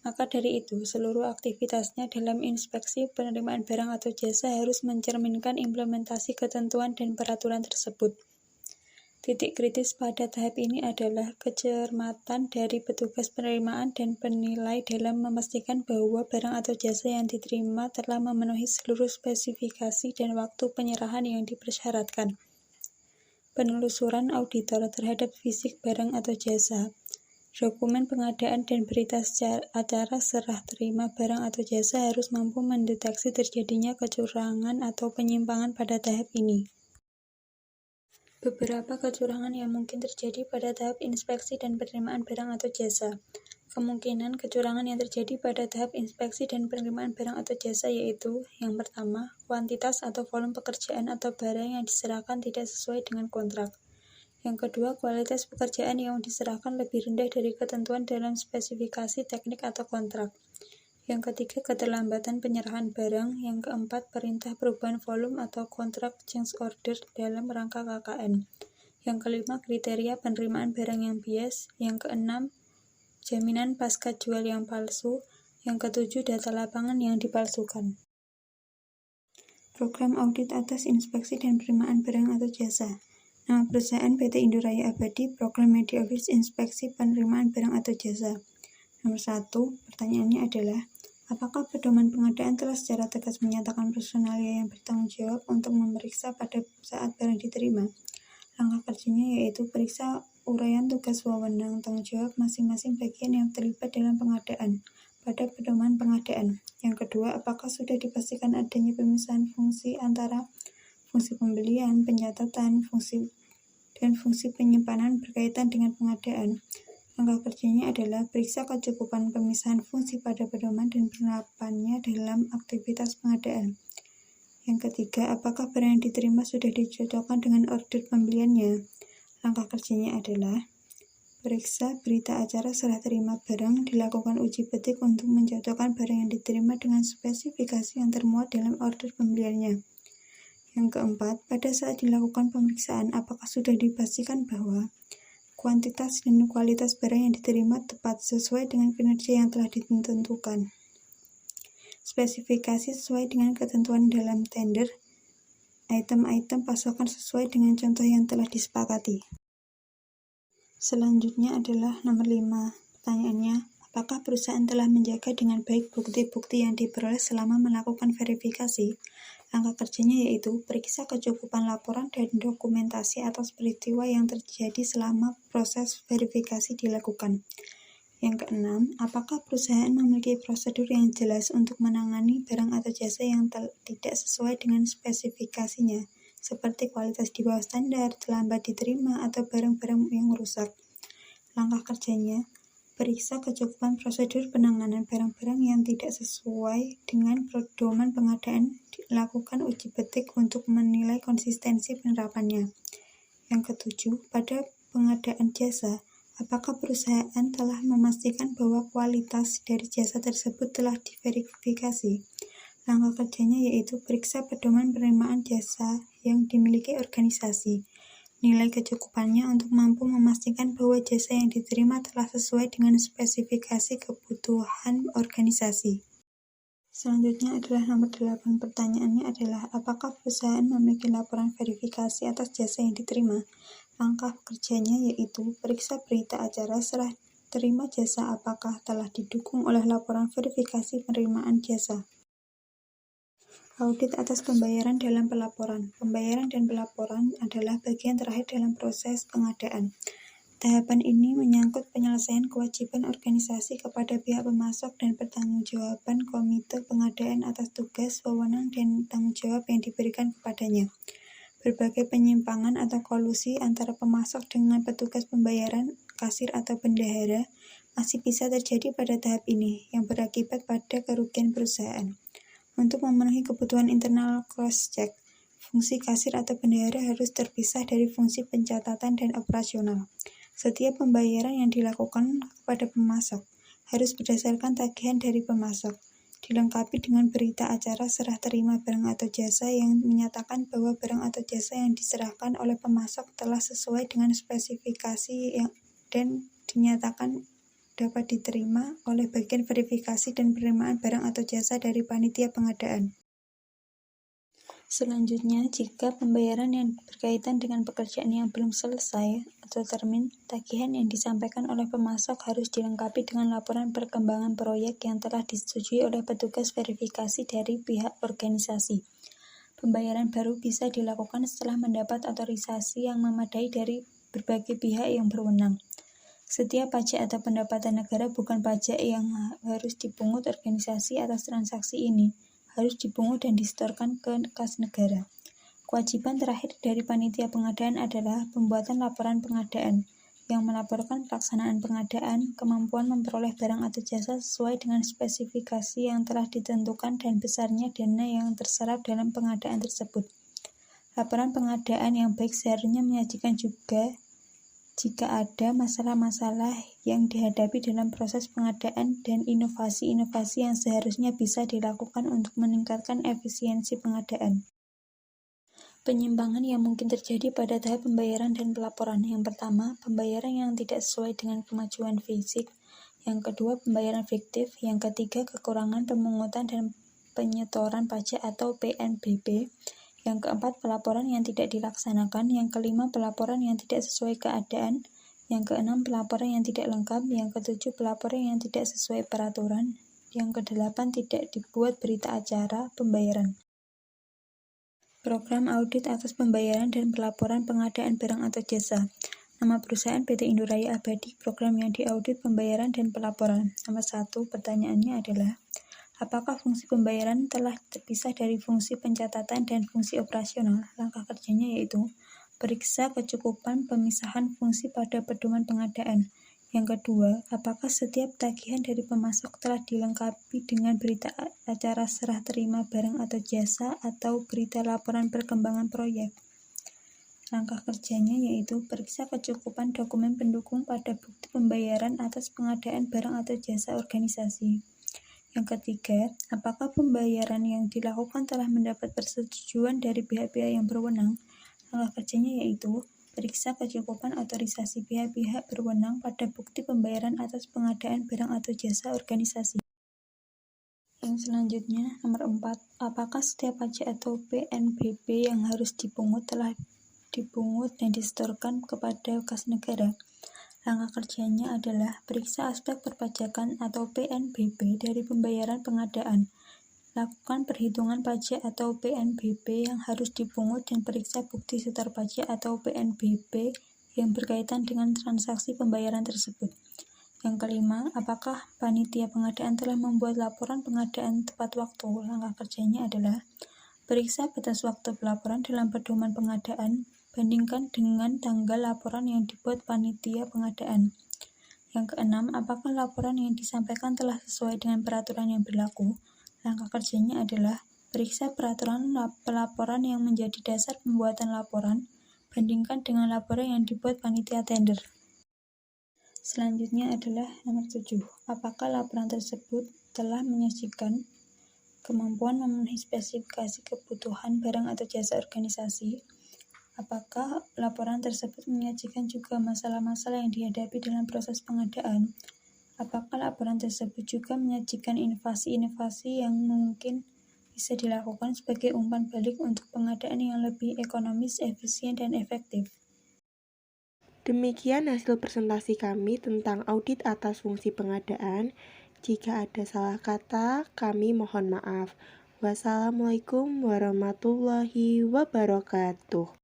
Maka dari itu, seluruh aktivitasnya dalam inspeksi penerimaan barang atau jasa harus mencerminkan implementasi ketentuan dan peraturan tersebut. Titik kritis pada tahap ini adalah kecermatan dari petugas penerimaan dan penilai dalam memastikan bahwa barang atau jasa yang diterima telah memenuhi seluruh spesifikasi dan waktu penyerahan yang dipersyaratkan. Penelusuran auditor terhadap fisik barang atau jasa. Dokumen pengadaan dan berita acara serah terima barang atau jasa harus mampu mendeteksi terjadinya kecurangan atau penyimpangan pada tahap ini. Beberapa kecurangan yang mungkin terjadi pada tahap inspeksi dan penerimaan barang atau jasa. kemungkinan kecurangan yang terjadi pada tahap inspeksi dan penerimaan barang atau jasa yaitu, yang pertama, kuantitas atau volume pekerjaan atau barang yang diserahkan tidak sesuai dengan kontrak. Yang kedua, kualitas pekerjaan yang diserahkan lebih rendah dari ketentuan dalam spesifikasi teknik atau kontrak. Yang ketiga, keterlambatan penyerahan barang. Yang keempat, perintah perubahan volume atau kontrak change order dalam rangka KKN. Yang kelima, kriteria penerimaan barang yang bias. Yang keenam, jaminan pasca jual yang palsu. Yang ketujuh, data lapangan yang dipalsukan. Program audit atas inspeksi dan penerimaan barang atau jasa. Nama perusahaan PT Indoraya Abadi, Program Media Office Inspeksi Penerimaan Barang atau Jasa. Nomor 1, pertanyaannya adalah, apakah pedoman pengadaan telah secara tegas menyatakan personalia yang bertanggung jawab untuk memeriksa pada saat barang diterima? Langkah kerjanya yaitu periksa uraian tugas wewenang tanggung jawab masing-masing bagian yang terlibat dalam pengadaan pada pedoman pengadaan. Yang kedua, apakah sudah dipastikan adanya pemisahan fungsi antara fungsi pembelian, pencatatan, dan fungsi penyimpanan berkaitan dengan pengadaan. Langkah kerjanya adalah periksa kecukupan pemisahan fungsi pada pedoman dan penerapannya dalam aktivitas pengadaan. Yang ketiga, apakah barang yang diterima sudah dicocokkan dengan order pembeliannya? Langkah kerjanya adalah periksa berita acara serah terima barang, dilakukan uji petik untuk mencocokkan barang yang diterima dengan spesifikasi yang termuat dalam order pembeliannya. Yang keempat, pada saat dilakukan pemeriksaan, apakah sudah dipastikan bahwa kuantitas dan kualitas barang yang diterima tepat sesuai dengan kinerja yang telah ditentukan. Spesifikasi sesuai dengan ketentuan dalam tender, item-item pasokan sesuai dengan contoh yang telah disepakati. Selanjutnya adalah nomor 5. Pertanyaannya, apakah perusahaan telah menjaga dengan baik bukti-bukti yang diperoleh selama melakukan verifikasi? Langkah kerjanya yaitu periksa kecukupan laporan dan dokumentasi atas peristiwa yang terjadi selama proses verifikasi dilakukan. Yang keenam, apakah perusahaan memiliki prosedur yang jelas untuk menangani barang atau jasa yang tidak sesuai dengan spesifikasinya, seperti kualitas di bawah standar, terlambat diterima, atau barang-barang yang rusak. Langkah kerjanya, periksa kecukupan prosedur penanganan barang-barang yang tidak sesuai dengan pedoman pengadaan, lakukan uji petik untuk menilai konsistensi penerapannya. Yang ketujuh, pada pengadaan jasa, apakah perusahaan telah memastikan bahwa kualitas dari jasa tersebut telah diverifikasi? Langkah kerjanya yaitu periksa pedoman penerimaan jasa yang dimiliki organisasi. Nilai kecukupannya untuk mampu memastikan bahwa jasa yang diterima telah sesuai dengan spesifikasi kebutuhan organisasi. Selanjutnya adalah nomor 8. Pertanyaannya adalah, apakah perusahaan memiliki laporan verifikasi atas jasa yang diterima? Langkah kerjanya yaitu periksa berita acara serah terima jasa apakah telah didukung oleh laporan verifikasi penerimaan jasa. Audit atas pembayaran dalam pelaporan. Pembayaran dan pelaporan adalah bagian terakhir dalam proses pengadaan. Tahapan ini menyangkut penyelesaian kewajiban organisasi kepada pihak pemasok dan pertanggungjawaban komite pengadaan atas tugas, wewenang, dan tanggung jawab yang diberikan kepadanya. Berbagai penyimpangan atau kolusi antara pemasok dengan petugas pembayaran, kasir atau bendahara masih bisa terjadi pada tahap ini, yang berakibat pada kerugian perusahaan. Untuk memenuhi kebutuhan internal cross-check, fungsi kasir atau bendahara harus terpisah dari fungsi pencatatan dan operasional. Setiap pembayaran yang dilakukan kepada pemasok harus berdasarkan tagihan dari pemasok, dilengkapi dengan berita acara serah terima barang atau jasa yang menyatakan bahwa barang atau jasa yang diserahkan oleh pemasok telah sesuai dengan spesifikasi dan dinyatakan dapat diterima oleh bagian verifikasi dan penerimaan barang atau jasa dari panitia pengadaan. Selanjutnya, jika pembayaran yang berkaitan dengan pekerjaan yang belum selesai atau termin, tagihan yang disampaikan oleh pemasok harus dilengkapi dengan laporan perkembangan proyek yang telah disetujui oleh petugas verifikasi dari pihak organisasi. Pembayaran baru bisa dilakukan setelah mendapat otorisasi yang memadai dari berbagai pihak yang berwenang. Setiap pajak atau pendapatan negara bukan pajak yang harus dipungut organisasi atas transaksi ini, harus dipungut dan disetorkan ke kas negara. Kewajiban terakhir dari panitia pengadaan adalah pembuatan laporan pengadaan, yang melaporkan pelaksanaan pengadaan, kemampuan memperoleh barang atau jasa sesuai dengan spesifikasi yang telah ditentukan dan besarnya dana yang terserap dalam pengadaan tersebut. Laporan pengadaan yang baik seharusnya menyajikan juga jika ada masalah-masalah yang dihadapi dalam proses pengadaan dan inovasi-inovasi yang seharusnya bisa dilakukan untuk meningkatkan efisiensi pengadaan. Penyimpangan yang mungkin terjadi pada tahap pembayaran dan pelaporan. Yang pertama, pembayaran yang tidak sesuai dengan kemajuan fisik. Yang kedua, pembayaran fiktif. Yang ketiga, kekurangan pemungutan dan penyetoran pajak atau PNBP. Yang keempat, pelaporan yang tidak dilaksanakan. Yang kelima, pelaporan yang tidak sesuai keadaan. Yang keenam, pelaporan yang tidak lengkap. Yang ketujuh, pelaporan yang tidak sesuai peraturan. Yang kedelapan, tidak dibuat berita acara pembayaran. Program audit atas pembayaran dan pelaporan pengadaan barang atau jasa. Nama perusahaan PT Indoraya Abadi, program yang diaudit pembayaran dan pelaporan. Nomor 1, pertanyaannya adalah, apakah fungsi pembayaran telah terpisah dari fungsi pencatatan dan fungsi operasional? Langkah kerjanya yaitu, periksa kecukupan pemisahan fungsi pada pedoman pengadaan. Yang kedua, apakah setiap tagihan dari pemasok telah dilengkapi dengan berita acara serah terima barang atau jasa atau berita laporan perkembangan proyek? Langkah kerjanya yaitu periksa kecukupan dokumen pendukung pada bukti pembayaran atas pengadaan barang atau jasa organisasi. Yang ketiga, apakah pembayaran yang dilakukan telah mendapat persetujuan dari pihak-pihak yang berwenang? Langkah kerjanya yaitu periksa kecukupan otorisasi pihak-pihak berwenang pada bukti pembayaran atas pengadaan barang atau jasa organisasi. Yang selanjutnya, nomor 4, apakah setiap pajak atau PNBP yang harus dipungut telah dipungut dan disetorkan kepada kas negara? Langkah kerjanya adalah periksa aspek perpajakan atau PNBP dari pembayaran pengadaan. Lakukan perhitungan pajak atau PNBP yang harus dipungut dan periksa bukti setor pajak atau PNBP yang berkaitan dengan transaksi pembayaran tersebut. Yang kelima, apakah panitia pengadaan telah membuat laporan pengadaan tepat waktu? Langkah kerjanya adalah periksa batas waktu pelaporan dalam pedoman pengadaan, bandingkan dengan tanggal laporan yang dibuat panitia pengadaan. Yang keenam, apakah laporan yang disampaikan telah sesuai dengan peraturan yang berlaku? Langkah kerjanya adalah periksa peraturan pelaporan yang menjadi dasar pembuatan laporan, bandingkan dengan laporan yang dibuat panitia tender. Selanjutnya adalah nomor 7. Apakah laporan tersebut telah menyajikan kemampuan memenuhi spesifikasi kebutuhan barang atau jasa organisasi? Apakah laporan tersebut menyajikan juga masalah-masalah yang dihadapi dalam proses pengadaan? Apakah laporan tersebut juga menyajikan inovasi-inovasi yang mungkin bisa dilakukan sebagai umpan balik untuk pengadaan yang lebih ekonomis, efisien, dan efektif? Demikian hasil presentasi kami tentang audit atas fungsi pengadaan. Jika ada salah kata, kami mohon maaf. Wassalamualaikum warahmatullahi wabarakatuh.